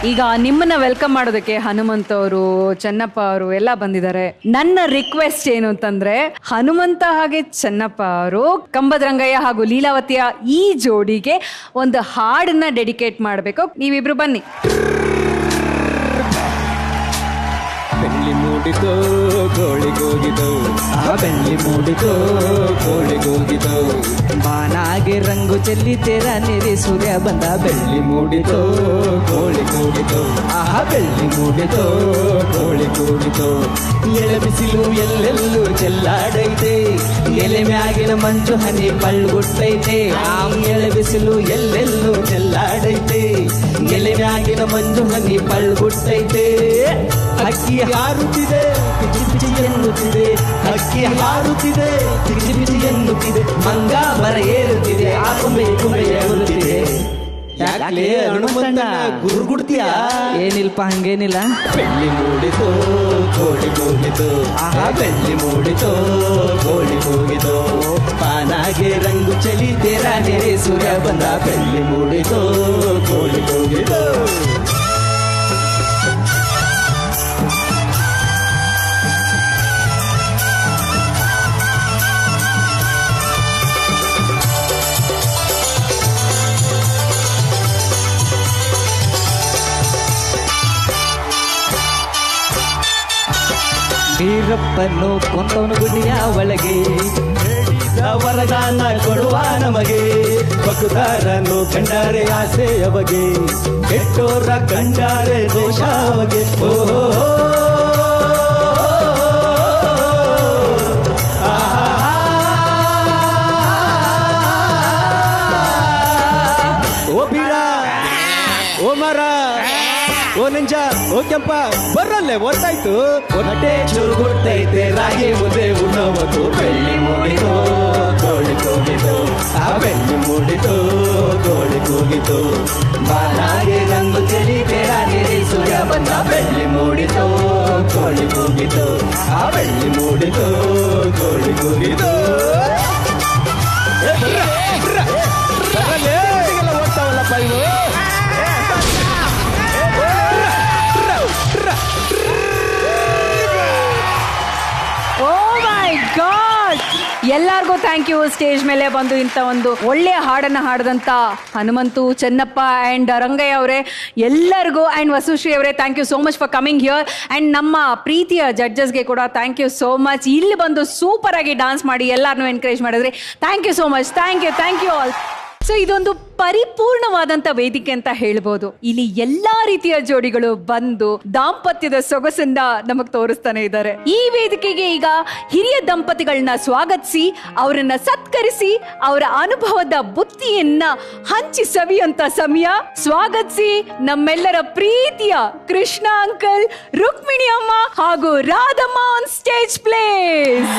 ಈಗ ನಿಮ್ಮನ್ನ ವೆಲ್ಕಮ್ ಮಾಡೋದಕ್ಕೆ ಹನುಮಂತ ಅವರು, ಚೆನ್ನಪ್ಪ ಅವರು ಎಲ್ಲ ಬಂದಿದ್ದಾರೆ. ನನ್ನ ರಿಕ್ವೆಸ್ಟ್ ಏನು ಅಂತಂದ್ರೆ, ಹನುಮಂತ ಹಾಗೆ ಚೆನ್ನಪ್ಪ ಅವರು ಕಂಬದ ರಂಗಯ್ಯ ಹಾಗೂ ಲೀಲಾವತಿಯ ಈ ಜೋಡಿಗೆ ಒಂದು ಹಾಡನ್ನ ಡೆಡಿಕೇಟ್ ಮಾಡಬೇಕು. ನೀವಿಬ್ರು ಬನ್ನಿ. ಬೆಳ್ಳಿ ಮೂಡಿತೋ ಕೋಳಿಗೋಗಿದೋ, ಬೆಳ್ಳಿ ಮೂಡಿತೋ ಕೋಳಿಗೋಗಿದೋ, ಬಾನಾಗೆ ರಂಗು ಚೆಲ್ಲಿತೆರ ನೆರೆ ಸೂರ್ಯ ಬಂದ. ಬೆಳ್ಳಿ ಮೂಡಿತೋ ಕೋಳಿಗೋಗಿದೋ, ಬೆಳ್ಳಿ ಮೂಡಿತೋ ಕೋಳಿಗೋಗಿದೋ, ಎಳೆ ಬಿಸಿಲು ಎಲ್ಲೆಲ್ಲೂ ಚೆಲ್ಲಾಡೈತೆ, ಎಲೆ ಮ್ಯಾಗಿನ ಮಂಜು ಹನಿ ಪಳ್ಗುಟ್ಟೈತೆ. ಎಳೆ ಬಿಸಿಲು ಎಲ್ಲೆಲ್ಲೂ ಚೆಲ್ಲಾಡೈತೆ, ಎಲೆ ಮ್ಯಾಗಿನ ಮಂಜು ಹನಿ ಪಳ್ಗುಟ್ಟೈತೆ. ಅಕ್ಕಿ ಹಾರುತ್ತಿದೆ ಪಿಚಿ ಪಿಚಿ ಎನ್ನುತ್ತಿದೆ, ಅಕ್ಕಿ ಹಾರುತ್ತಿದೆ ಪಿಚಿ ಪಿಚಿ ಎನ್ನುತ್ತಿದೆ, ಮಂಗ ಮರ ಏರುತ್ತಿದೆ, ಆ ಕುಂಬೆ ಕುಂಬೆ ಏರುತ್ತಿದೆ. ಯಾಕಲೇ ಹನುಮಂತ ಗುರುಗುಡ್ತೀಯಾ? ಏನಿಲ್ಪ, ಹಂಗೇನಿಲ್ಲ. ಬೆಳ್ಳಿ ಮೂಡಿತೋ ಕೋಳಿ ಹೋಗಿತು, ಬೆಳ್ಳಿ ಮೂಡಿತೋ ಕೋಳಿ ಹೋಗಿತು, ಪಾನಾಗೆ ರಂಗು ಚಲಿ ತೆರ ನೆರೆ ಸೂರ್ಯ ಬಂದ. ಬೆಳ್ಳಿ ಮೂಡಿತೋ ಕೋಳಿ ಹೋಗಿತು. ವೀರಪ್ಪನು ಕೊಂದವನು ಗುಡಿಯ ಒಳಗೆ, ವರದಾನ ಕೊಡುವ ನಮಗೆ, ಭಕ್ತಾರನು ಕಂಡಾರೆ ಆಸೆಯ ಬಗೆ, ಕೆಟ್ಟೋರ ಕಂಡಾರೆ ದೋಷವಗೆ. ಓ ಬೀರ, ಓ ಮರ, ಓ ನಂಜ, ಓ ಕೆಂಪ, ಬರಲ್ಲೇ ಗೊತ್ತಾಯ್ತು. ಹೊಟ್ಟೆ ಚುರುಗುಟ್ಟೈತೆ, ರಾಗಿ ಮುದ್ದೆ ಉಣ್ಣೋದು. ಬೆಳ್ಳಿ ಮೂಡಿತು ಕೋಳಿ ಕೂಗಿತು, ಬೆಳ್ಳಿ ಮೂಡಿತು ಕೋಳಿ ಕೂಗಿತು, ಬಾಲಾಗೆ ರಂಗು ಚೆಲಿ ಬೇಡ ನೆರೆ ಸೂರ್ಯ ಬಂದ. ಬೆಳ್ಳಿ ಮೂಡಿತು ಕೋಳಿ ಕೂಗಿತು, ಬೆಳ್ಳಿ ಮೂಡಿತು ಕೋಳಿ ಕೂಗಿತು. ಬರಲ್ಲೇ ಓದ್ತಾವಲ್ಲಪ್ಪ ಇವು. ಎಲ್ಲರಿಗೂ ಥ್ಯಾಂಕ್ ಯು. ಸ್ಟೇಜ್ ಮೇಲೆ ಬಂದು ಇಂಥ ಒಂದು ಒಳ್ಳೆಯ ಹಾಡನ್ನು ಹಾಡಿದಂಥ ಹನುಮಂತು, ಚೆನ್ನಪ್ಪ ಆ್ಯಂಡ್ ರಂಗಯ್ಯ ಅವರೇ, ಎಲ್ಲರಿಗೂ ಆ್ಯಂಡ್ ವಸುಶ್ರೀ ಅವರೇ, thank you so much for coming here. And ನಮ್ಮ ಪ್ರೀತಿಯ ಜಡ್ಜಸ್ಗೆ ಕೂಡ ಥ್ಯಾಂಕ್ ಯು ಸೋ ಮಚ್. ಇಲ್ಲಿ ಬಂದು ಸೂಪರ್ ಆಗಿ ಡಾನ್ಸ್ ಮಾಡಿ ಎಲ್ಲರನ್ನೂ ಎನ್ಕರೇಜ್ ಮಾಡಿದ್ರಿ. Thank you so much. Thank you all. So ಇದೊಂದು ಪರಿಪೂರ್ಣವಾದಂಥ ವೇದಿಕೆ ಅಂತ ಹೇಳ್ಬೋದು. ಇಲ್ಲಿ ಎಲ್ಲಾ ರೀತಿಯ ಜೋಡಿಗಳು ಬಂದು ದಾಂಪತ್ಯದ ಸೊಗಸನ್ನ ನಮಗ್ ತೋರಿಸ್ತಾನೆ ಇದ್ದಾರೆ. ಈ ವೇದಿಕೆಗೆ ಈಗ ಹಿರಿಯ ದಂಪತಿಗಳನ್ನ ಸ್ವಾಗತಿಸಿ, ಅವರನ್ನ ಸತ್ಕರಿಸಿ, ಅವರ ಅನುಭವದ ಬುತ್ತಿಯನ್ನ ಹಂಚಿ ಸವಿಯುವಂತ ಸಮಯ. ಸ್ವಾಗತಿಸಿ ನಮ್ಮೆಲ್ಲರ ಪ್ರೀತಿಯ ಕೃಷ್ಣ ಅಂಕಲ್, ರುಕ್ಮಿಣಿ ಅಮ್ಮ ಹಾಗೂ ರಾಧಮ್ಮ ಆನ್ ಸ್ಟೇಜ್ ಪ್ಲೇಸ್.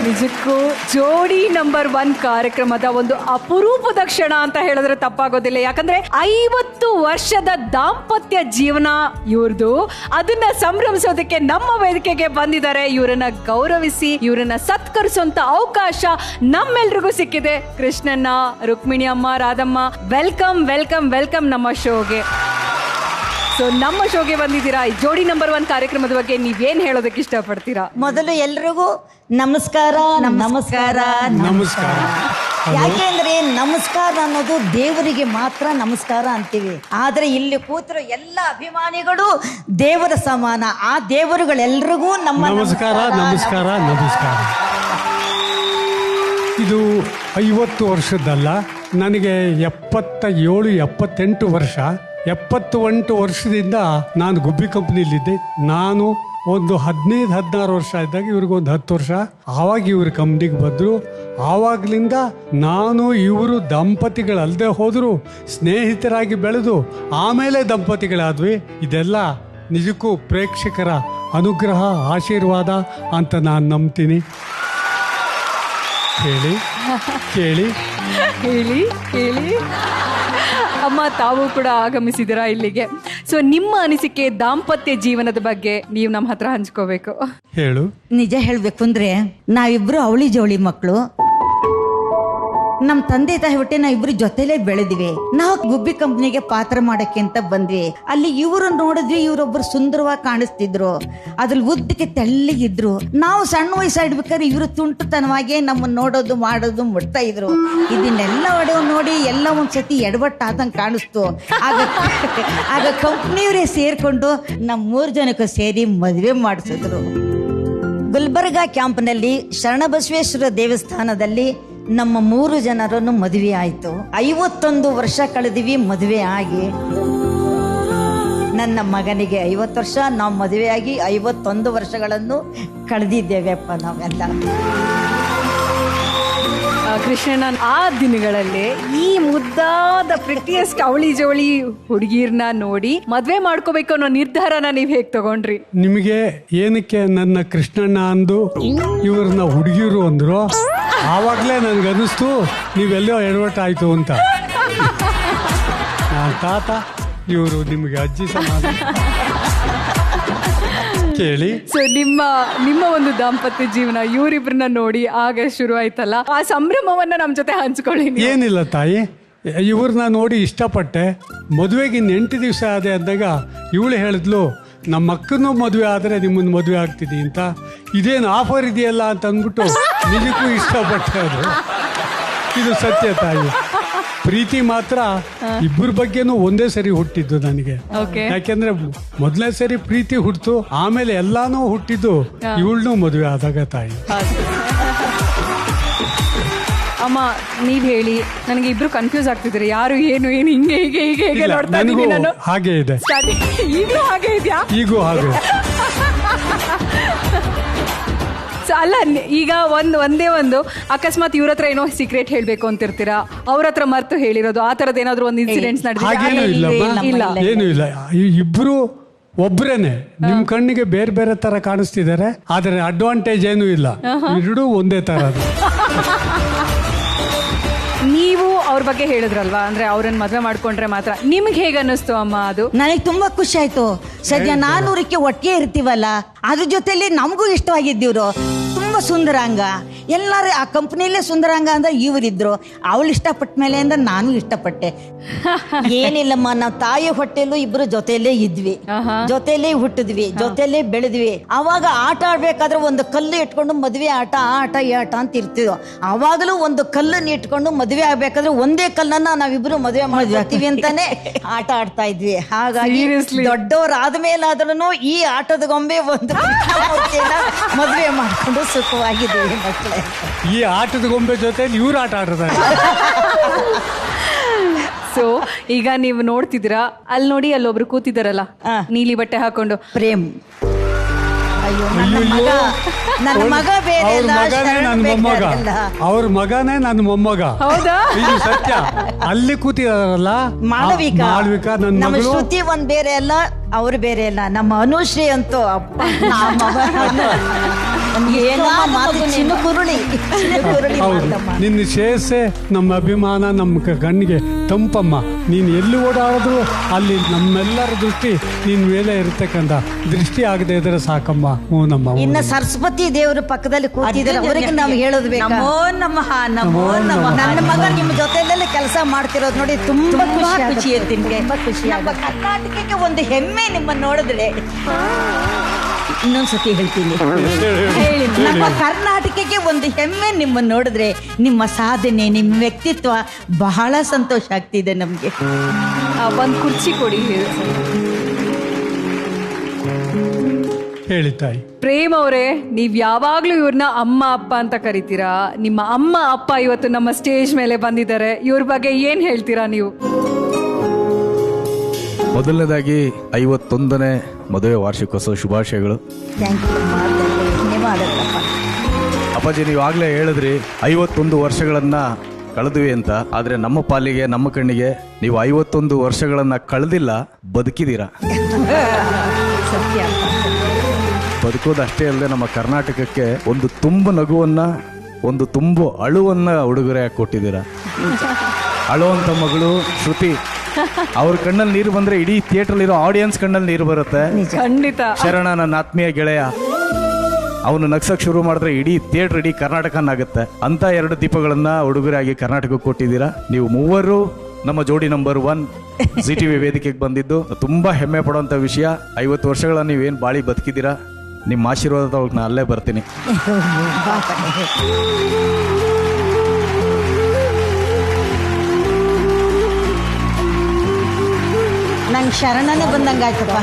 ನಿಜಕ್ಕೂ ಜೋಡಿ ನಂಬರ್ 1 ಕಾರ್ಯಕ್ರಮದ ಒಂದು ಅಪರೂಪದ ಕ್ಷಣ ಅಂತ ಹೇಳಿದ್ರೆ ತಪ್ಪಾಗೋದಿಲ್ಲ. ಯಾಕಂದ್ರೆ 50 ವರ್ಷದ ದಾಂಪತ್ಯ ಜೀವನ ಇವ್ರದು. ಅದನ್ನ ಸಂಭ್ರಮಿಸೋದಕ್ಕೆ ನಮ್ಮ ವೇದಿಕೆಗೆ ಬಂದಿದ್ದಾರೆ. ಇವರನ್ನ ಗೌರವಿಸಿ, ಇವರನ್ನ ಸತ್ಕರಿಸುವಂತ ಅವಕಾಶ ನಮ್ಮೆಲ್ರಿಗೂ ಸಿಕ್ಕಿದೆ. ಕೃಷ್ಣಣ್ಣ, ರುಕ್ಮಿಣಿ ಅಮ್ಮ, ರಾಧಮ್ಮ, ವೆಲ್ಕಮ್ ವೆಲ್ಕಮ್ ವೆಲ್ಕಮ್ ನಮ್ಮ ಶೋಗೆ. ಸೊ ನಮ್ಮ ಶೋಗೆ ಬಂದಿದ್ದೀರಾ. ಜೋಡಿ ನಂಬರ್ 1 ಕಾರ್ಯಕ್ರಮದ ಬಗ್ಗೆ ನೀವೇನ್ ಹೇಳೋದಕ್ಕೆ ಇಷ್ಟಪಡ್ತೀರಾ? ಮೊದಲು ಎಲ್ರಿಗೂ ನಮಸ್ಕಾರ. ನಮಸ್ಕಾರ ನಮಸ್ಕಾರ. ಯಾಕೆಂದ್ರೆ ನಮಸ್ಕಾರ ಅನ್ನೋದು ದೇವರಿಗೆ ಮಾತ್ರ ನಮಸ್ಕಾರ ಅಂತೀವಿ. ಆದ್ರೆ ಇಲ್ಲಿ ಕೂತಿರೋ ಎಲ್ಲ ಅಭಿಮಾನಿಗಳು ದೇವರ ಸಮಾನ. ಆ ದೇವರುಗಳೆಲ್ರಿಗೂ ನಮ್ಮ ನಮಸ್ಕಾರ. ನಮಸ್ಕಾರ ನಮಸ್ಕಾರ. ಇದು 50 ವರ್ಷದ್ದಲ್ಲ, ನನಗೆ 77 78 ವರ್ಷ. 78 ವರ್ಷದಿಂದ ನಾನು ಗುಬ್ಬಿ ಕಂಪ್ನಿಲಿದ್ದೆ. ನಾನು ಒಂದು 15-16 ವರ್ಷ ಇದ್ದಾಗ ಇವ್ರಿಗೊಂದು 10 ವರ್ಷ. ಆವಾಗ ಇವ್ರ ಕಂಪ್ನಿಗೆ ಬಂದರು. ಆವಾಗಲಿಂದ ನಾನು ಇವರು ದಂಪತಿಗಳಲ್ಲದೆ ಹೋದರೂ ಸ್ನೇಹಿತರಾಗಿ ಬೆಳೆದು ಆಮೇಲೆ ದಂಪತಿಗಳಾದ್ವಿ. ಇದೆಲ್ಲ ನಿಜಕ್ಕೂ ಪ್ರೇಕ್ಷಕರ ಅನುಗ್ರಹ, ಆಶೀರ್ವಾದ ಅಂತ ನಾನು ನಂಬ್ತೀನಿ. ಕೇಳಿ ಕೇಳಿ ಹೇಳಿ ಹೇಳಿ. ಅಮ್ಮ, ತಾವು ಕೂಡ ಆಗಮಿಸಿದಿರಾ ಇಲ್ಲಿಗೆ. ಸೊ ನಿಮ್ಮ ಅನಿಸಿಕೆ ದಾಂಪತ್ಯ ಜೀವನದ ಬಗ್ಗೆ ನೀವು ನಮ್ಮ ಹತ್ರ ಹಂಚ್ಕೋಬೇಕು. ಹೇಳು. ನಿಜ ಹೇಳ್ಬೇಕು ಅಂದ್ರೆ ನಾವಿಬ್ರು ಅವಳಿ ಜವಳಿ ಮಕ್ಕಳು. ನಮ್ ತಂದೆ ತಾಯಿ ಹೊಟ್ಟೆ ನಾವಿಬ್ರು ಜೊತೆಲೇ ಬೆಳೆದ್ವಿ. ನಾವು ಗುಬ್ಬಿ ಕಂಪ್ನಿಗೆ ಪಾತ್ರ ಮಾಡಕ್ಕೆ ಅಂತ ಬಂದ್ವಿ. ಅಲ್ಲಿ ಇವರು ನೋಡಿದ್ವಿ, ಇವರೊಬ್ರು ಸುಂದರವಾಗಿ ಕಾಣಿಸ್ತಿದ್ರು, ಅದ್ರಲ್ಲಿ ಉದ್ದಕ್ಕೆ ತೆಳ್ಳಗಿದ್ರು. ನಾವು ಸಣ್ಣ ವಯಸ್ಸಾಡ್ಬೇಕಾದ್ರೆ ಇವರು ತುಂಟುತನವಾಗಿ ನಮ್ಮನ್ನ ನೋಡೋದು ಮಾಡೋದು ಮುಟ್ತಾ ಇದ್ರು. ಇದನ್ನೆಲ್ಲ ನೋಡಿ ಎಲ್ಲ ಒಂದ್ಸತಿ ಎಡವಟ್ಟಾದಂಗೆ ಕಾಣಿಸ್ತು. ಆಗ ಕಂಪ್ನಿಯವರೇ ಸೇರ್ಕೊಂಡು ನಮ್ 3 ಜನಕ್ಕೂ ಸೇರಿ ಮದುವೆ ಮಾಡಿಸಿದ್ರು. ಗುಲ್ಬರ್ಗಾ ಕ್ಯಾಂಪ್ನಲ್ಲಿ ಶರಣಬಸವೇಶ್ವರ ದೇವಸ್ಥಾನದಲ್ಲಿ ನಮ್ಮ 3 ಜನರನ್ನು ಮದುವೆ ಆಯಿತು. 51 ವರ್ಷ ಕಳೆದಿವಿ ಮದುವೆ ಆಗಿ. ನನ್ನ ಮಗನಿಗೆ 50 ವರ್ಷ, ನಾವು ಮದುವೆಯಾಗಿ 51 ವರ್ಷಗಳನ್ನು ಕಳೆದಿದ್ದೇವೆಪ್ಪ ನಾವೆಲ್ಲ. ಕೃಷ್ಣಣ್ಣ, ಆ ದಿನಗಳಲ್ಲಿ ಈ ಮುದ್ದಾದ ಪ್ರಿಟಿಯಸ್ಟ್ ಅವಳಿ ಜವಳಿ ಹುಡುಗಿರ್ನ ನೋಡಿ ಮದ್ವೆ ಮಾಡ್ಕೋಬೇಕು ಅನ್ನೋ ನಿರ್ಧಾರನ ನೀವ್ ಹೇಗ್ ತಗೊಂಡ್ರಿ? ನಿಮಗೆ ಏನಕ್ಕೆ ನನ್ನ ಕೃಷ್ಣಣ್ಣ ಅಂದು ಇವ್ರನ್ನ ಹುಡುಗಿರು ಅಂದ್ರು, ಆವಾಗಲೇ ನನಗನ್ನಿಸ್ತು ನೀವೆಲ್ಲೋ ಎಡವಟ್ಟಾಯ್ತು ಅಂತ. ನಾನು ತಾತ, ಇವರು ನಿಮಗೆ ಅಜ್ಜಿ ಸಮಾನ. ಕೇಳಿ. ಸೊ ನಿಮ್ಮ ಒಂದು ದಾಂಪತ್ಯ ಜೀವನ ಇವರಿಬ್ರನ್ನ ನೋಡಿ ಆಗ ಶುರು ಆಯ್ತಲ್ಲ, ಆ ಸಂಭ್ರಮವನ್ನ ನಮ್ ಜೊತೆ ಹಂಚ್ಕೊಳ್ಳಿ. ಏನಿಲ್ಲ ತಾಯಿ, ಇವ್ರನ್ನ ನೋಡಿ ಇಷ್ಟಪಟ್ಟೆ. ಮದುವೆಗೆ 8 ದಿವಸ ಆದೆ ಅಂದಾಗ ಇವಳು ಹೇಳಿದ್ಲು, ನಮ್ಮ ಅಕ್ಕನೂ ಮದುವೆ ಆದರೆ ನಿಮ್ಮನ್ನು ಮದುವೆ ಆಗ್ತಿದ್ದಿ ಅಂತ. ಇದೇನು ಆಫರ್ ಇದೆಯಲ್ಲ ಅಂತ ಅಂದ್ಬಿಟ್ಟು ನಿಜಕ್ಕೂ ಇಷ್ಟಪಟ್ಟೆ. ಅದು ಇದು ಸತ್ಯ ತಾಯಿ. ಪ್ರೀತಿ ಮಾತ್ರ ಇಬ್ಬರ ಬಗ್ಗೆನೂ ಒಂದೇ ಸರಿ ಹುಟ್ಟಿದ್ದು ನನಗೆ. ಯಾಕೆಂದ್ರೆ ಮೊದಲನೇ ಸರಿ ಪ್ರೀತಿ ಹುಟ್ಟಿತು, ಆಮೇಲೆ ಎಲ್ಲಾನು ಹುಟ್ಟಿದ್ದು ಇವಳನ್ನೂ ಮದುವೆ ಆದಾಗ ತಾಯಿ. ಅಮ್ಮ ನೀವ್ ಹೇಳಿ, ನನಗೆ ಇಬ್ರು ಕನ್ಫ್ಯೂಸ್ ಆಗ್ತಿದ್ದಾರೆ, ಯಾರು ಏನು ಏನು ಹಿಂಗೆ ಹೀಗೆ ಹೀಗೆ ಹೀಗೆ ನೋಡ್ತಾ ಇದ್ದೀನಿ ನಾನು. ಹಾಗೆ ಇದೆ, ಈಗಲೂ ಹಾಗೆ ಇದೆಯಾ? ಈಗೂ ಹಾಗೆ. ಅಲ್ಲ, ಈಗ ಒಂದೇ ಒಂದು ಅಕಸ್ಮಾತ್ ಇವ್ರ ಹತ್ರ ಏನೋ ಸೀಕ್ರೆಟ್ ಹೇಳ್ಬೇಕು ಅಂತಿರ್ತೀರಾ, ಅವ್ರ ಹತ್ರ ಮರ್ತು ಹೇಳಿರೋದು, ಆ ತರದ್ ಏನಾದ್ರು ಒಂದು ಇನ್ಸಿಡೆಂಟ್ಸ್ ಹಾಗೇನು ಇಲ್ಲ, ಏನು ಇಲ್ಲ. ಇಬ್ರು ಒಬ್ರೇನೆ, ನಿಮ್ ಕಣ್ಣಿಗೆ ಬೇರೆ ಬೇರೆ ತರ ಕಾಣಿಸ್ತಿದ್ದಾರೆ, ಆದ್ರೆ ಅಡ್ವಾಂಟೇಜ್ ಏನೂ ಇಲ್ಲ, ಎರಡೂ ಒಂದೇ ತರ. ನೀವು ಅವ್ರ ಬಗ್ಗೆ ಹೇಳಿದ್ರಲ್ವಾ, ಅಂದ್ರೆ ಅವ್ರನ್ನ ಮದ್ವೆ ಮಾಡ್ಕೊಂಡ್ರೆ ಮಾತ್ರ. ನಿಮ್ಗೆ ಹೇಗ ಅನ್ನಿಸ್ತು ಅಮ್ಮ ಅದು? ನನಗೆ ತುಂಬಾ ಖುಷಿ ಆಯ್ತು. ಸದ್ಯ 400ಕ್ಕೆ ಒಟ್ಟಿಗೆ ಇರ್ತೀವಲ್ಲ, ಅದ್ರ ಜೊತೆಲಿ ನಮಗೂ ಇಷ್ಟವಾಗಿದ್ದೀವ್ರು. ತುಂಬಾ ಸುಂದರಾಂಗ, ಎಲ್ಲಾರು ಆ ಕಂಪ್ನಿಯಲ್ಲೇ ಸುಂದರಾಂಗ ಅಂದ್ರೆ ಇವರಿದ್ರು. ಅವಳು ಇಷ್ಟಪಟ್ಟ ಮೇಲೆ ಅಂದ್ರೆ ನಾನು ಇಷ್ಟಪಟ್ಟೆ. ಏನಿಲ್ಲಮ್ಮ, ನಾವು ತಾಯಿ ಹೊಟ್ಟೆಲ್ಲೂ ಇಬ್ರು ಜೊತೆಯಲ್ಲೇ ಇದ್ವಿ, ಜೊತೆಯಲ್ಲೇ ಹುಟ್ಟಿದ್ವಿ, ಜೊತೆಯಲ್ಲೇ ಬೆಳೆದ್ವಿ. ಅವಾಗ ಆಟ ಆಡ್ಬೇಕಾದ್ರೆ ಒಂದು ಕಲ್ಲು ಇಟ್ಕೊಂಡು ಮದ್ವೆ ಆಟ, ಆ ಆಟ ಈ ಆಟ ಅಂತ ಇರ್ತೀವಿ. ಅವಾಗಲೂ ಒಂದು ಕಲ್ಲನ್ನು ಇಟ್ಕೊಂಡು ಮದ್ವೆ ಆಗ್ಬೇಕಾದ್ರೆ ಒಂದೇ ಕಲ್ಲನ್ನ ನಾವಿಬ್ರು ಮದ್ವೆ ಮಾಡ್ತೀವಿ ಅಂತಾನೆ ಆಟ ಆಡ್ತಾ ಇದ್ವಿ. ಹಾಗಾಗಿ ದೊಡ್ಡವರಾದ್ಮೇಲಾದ್ರೂ ಈ ಆಟದ ಗೊಂಬೆ ಒಂದು ಮದ್ವೆ ಮಾಡ್ಕೊಂಡು ಸುಖವಾಗಿದ್ದೀವಿ ಮಕ್ಕಳೇ. ಈ ಆಟದ ಗೊಂಬೆ ಜೊತೆ ಇವ್ರು ಆಟ ಆಡ್ತಾರೆ. ಸೊ ಈಗ ನೀವು ನೋಡ್ತಿದ್ದೀರಾ, ಅಲ್ಲಿ ನೋಡಿ ಅಲ್ಲೊಬ್ರು ಕೂತಿದಾರಲ್ಲ ನೀಲಿ ಬಟ್ಟೆ ಹಾಕೊಂಡು, ಪ್ರೇಮ್. ಅಯ್ಯೋ, ನನ್ನ ಮಗ ಬೇರೆ ಅಲ್ಲ, ಅವ್ರ ಮಗನೇ ನನ್ನ ಮೊಮ್ಮಗ. ಹೌದಾ? ಇದು ಸತ್ಯ. ಅಲ್ಲಿ ಕೂತಿದಾರಲ್ಲ ಮಾಳವಿಕಾ, ನನ್ನ ನಮ್ಮ ಮಗಳು. ಶ್ರುತಿ ಒಂದ್ ಬೇರೆ ಅಲ್ಲ, ಅವ್ರು ಬೇರೆ ಅಲ್ಲ. ನಮ್ಮ ಅನುಶ್ರೀ ಅಂತೂ ಅಪ್ಪ ನಿನ್ನ ಶೇಷೆ ನಮ್ಮ ಅಭಿಮಾನ, ನಮ್ಮ ಕಣ್ಣಿಗೆ ತಂಪಮ್ಮ. ನೀನ್ ಎಲ್ಲಿ ಓಡಾಡಿದ್ರು ಅಲ್ಲಿ ನಮ್ಮೆಲ್ಲರ ದೃಷ್ಟಿ ನಿನ್ ಮೇಲೆ ಇರ್ತಕ್ಕಂಥ ದೃಷ್ಟಿ ಆಗದೆ ಇದ್ರೆ ಸಾಕಮ್ಮ. ನಮ್ಮ ಇನ್ನ ಸರಸ್ವತಿ ದೇವ್ರ ಪಕ್ಕದಲ್ಲಿ ಕೂತಿದ್ರೆ ಅವರಿಗೆ ನಾವು ಹೇಳೋದು ಬೇಕು, ನಮೋ ನಮಃ ನಮೋ ನಮಃ. ನನ್ನ ಮಗ ನಿಮ್ಮ ಜೊತೆಯಲ್ಲೇ ಕೆಲಸ ಮಾಡ್ತಿರೋದು ನೋಡಿ ತುಂಬಾ ಖುಷಿ ಇರ್ತೀನಿ. ನಮ್ಮ ಕರ್ನಾಟಕಕ್ಕೆ ಒಂದು ಹೆಮ್ಮೆ ನಿಮ್ಮನ್ನ ನೋಡಿದ್ರೆ. ಇನ್ನೊಂದ್ಸತಿ ಹೇಳ್ತೀನಿ, ನಮ್ಮ ಕರ್ನಾಟಕಕ್ಕೆ ಒಂದು ಹೆಮ್ಮೆ ನಿಮ್ಮನ್ನ ನೋಡಿದ್ರೆ. ನಿಮ್ಮ ಸಾಧನೆ, ನಿಮ್ಮ ವ್ಯಕ್ತಿತ್ವ ಬಹಳ ಸಂತೋಷ ಆಗ್ತಿದೆ ನಮ್ಗೆ. ಒಂದ್ ಕುರ್ಚಿ ಕೊಡಿ. ಹೇಳಿ ತಾಯಿ. ಪ್ರೇಮ್ ಅವರೇ, ನೀವ್ ಯಾವಾಗ್ಲೂ ಇವ್ರನ್ನ ಅಮ್ಮ ಅಪ್ಪ ಅಂತ ಕರಿತೀರಾ. ನಿಮ್ಮ ಅಮ್ಮ ಅಪ್ಪ ಇವತ್ತು ನಮ್ಮ ಸ್ಟೇಜ್ ಮೇಲೆ ಬಂದಿದ್ದಾರೆ, ಇವ್ರ ಬಗ್ಗೆ ಏನ್ ಹೇಳ್ತೀರಾ ನೀವು? ಮೊದಲನೇದಾಗಿ 51ನೇ ಮದುವೆ ವಾರ್ಷಿಕೋತ್ಸವ ಶುಭಾಶಯಗಳು. ಅಪ್ಪಾಜಿ, ನೀವಾಗಲೇ ಹೇಳಿದ್ರಿ 51 ವರ್ಷಗಳನ್ನ ಕಳೆದ್ವಿ ಅಂತ. ಆದ್ರೆ ನಮ್ಮ ಪಾಲಿಗೆ, ನಮ್ಮ ಕಣ್ಣಿಗೆ ನೀವು 51 ವರ್ಷಗಳನ್ನ ಕಳೆದಿಲ್ಲ, ಬದುಕಿದ್ದೀರಾ. ಬದುಕೋದಷ್ಟೇ ಅಲ್ಲದೆ ನಮ್ಮ ಕರ್ನಾಟಕಕ್ಕೆ ಒಂದು ತುಂಬು ನಗುವನ್ನ, ಒಂದು ತುಂಬು ಅಳುವನ್ನ ಉಡುಗೊರೆ ಕೊಟ್ಟಿದ್ದೀರಾ. ಅಳುವಂತ ಮಗಳು ಶ್ರುತಿ ಅವ್ರ ಕಣ್ಣಲ್ಲಿ ನೀರು ಬಂದ್ರೆ ಇಡೀ ಥಿಯೇಟರ್ ಇರೋ ಆಡಿಯನ್ಸ್ ಕಣ್ಣಲ್ಲಿ ನೀರು ಬರುತ್ತೆ. ಖಂಡಿತ. ಶರಣ ನನ್ನ ಆತ್ಮೀಯ ಗೆಳೆಯ, ಅವನು ನಗ್ಸಕ್ ಶುರು ಮಾಡಿದ್ರೆ ಇಡೀ ಥಿಯೇಟರ್, ಇಡೀ ಕರ್ನಾಟಕನಾಗುತ್ತೆ. ಅಂತ 2 ದೀಪಗಳನ್ನ ಉಡುಗೊರೆಯಾಗಿ ಕರ್ನಾಟಕಕ್ಕೆ ಕೊಟ್ಟಿದ್ದೀರಾ. ನೀವು ಮೂವರು ನಮ್ಮ ಜೋಡಿ ನಂಬರ್ 1 ZTV ವೇದಿಕೆಗೆ ಬಂದಿದ್ದು ತುಂಬಾ ಹೆಮ್ಮೆ ಪಡುವಂತ ವಿಷಯ. 50 ವರ್ಷಗಳ ನೀವೇನ್ ಬಾಳಿ ಬದುಕಿದ್ದೀರಾ. ನಿಮ್ಮ ಆಶೀರ್ವಾದದೊಳಗೆ ನಾನು ಅಲ್ಲೇ ಬರ್ತೀನಿ. ನಂಗೆ ಶರಣನೇ ಬಂದಂಗಾಯ್ತಪ್ಪ.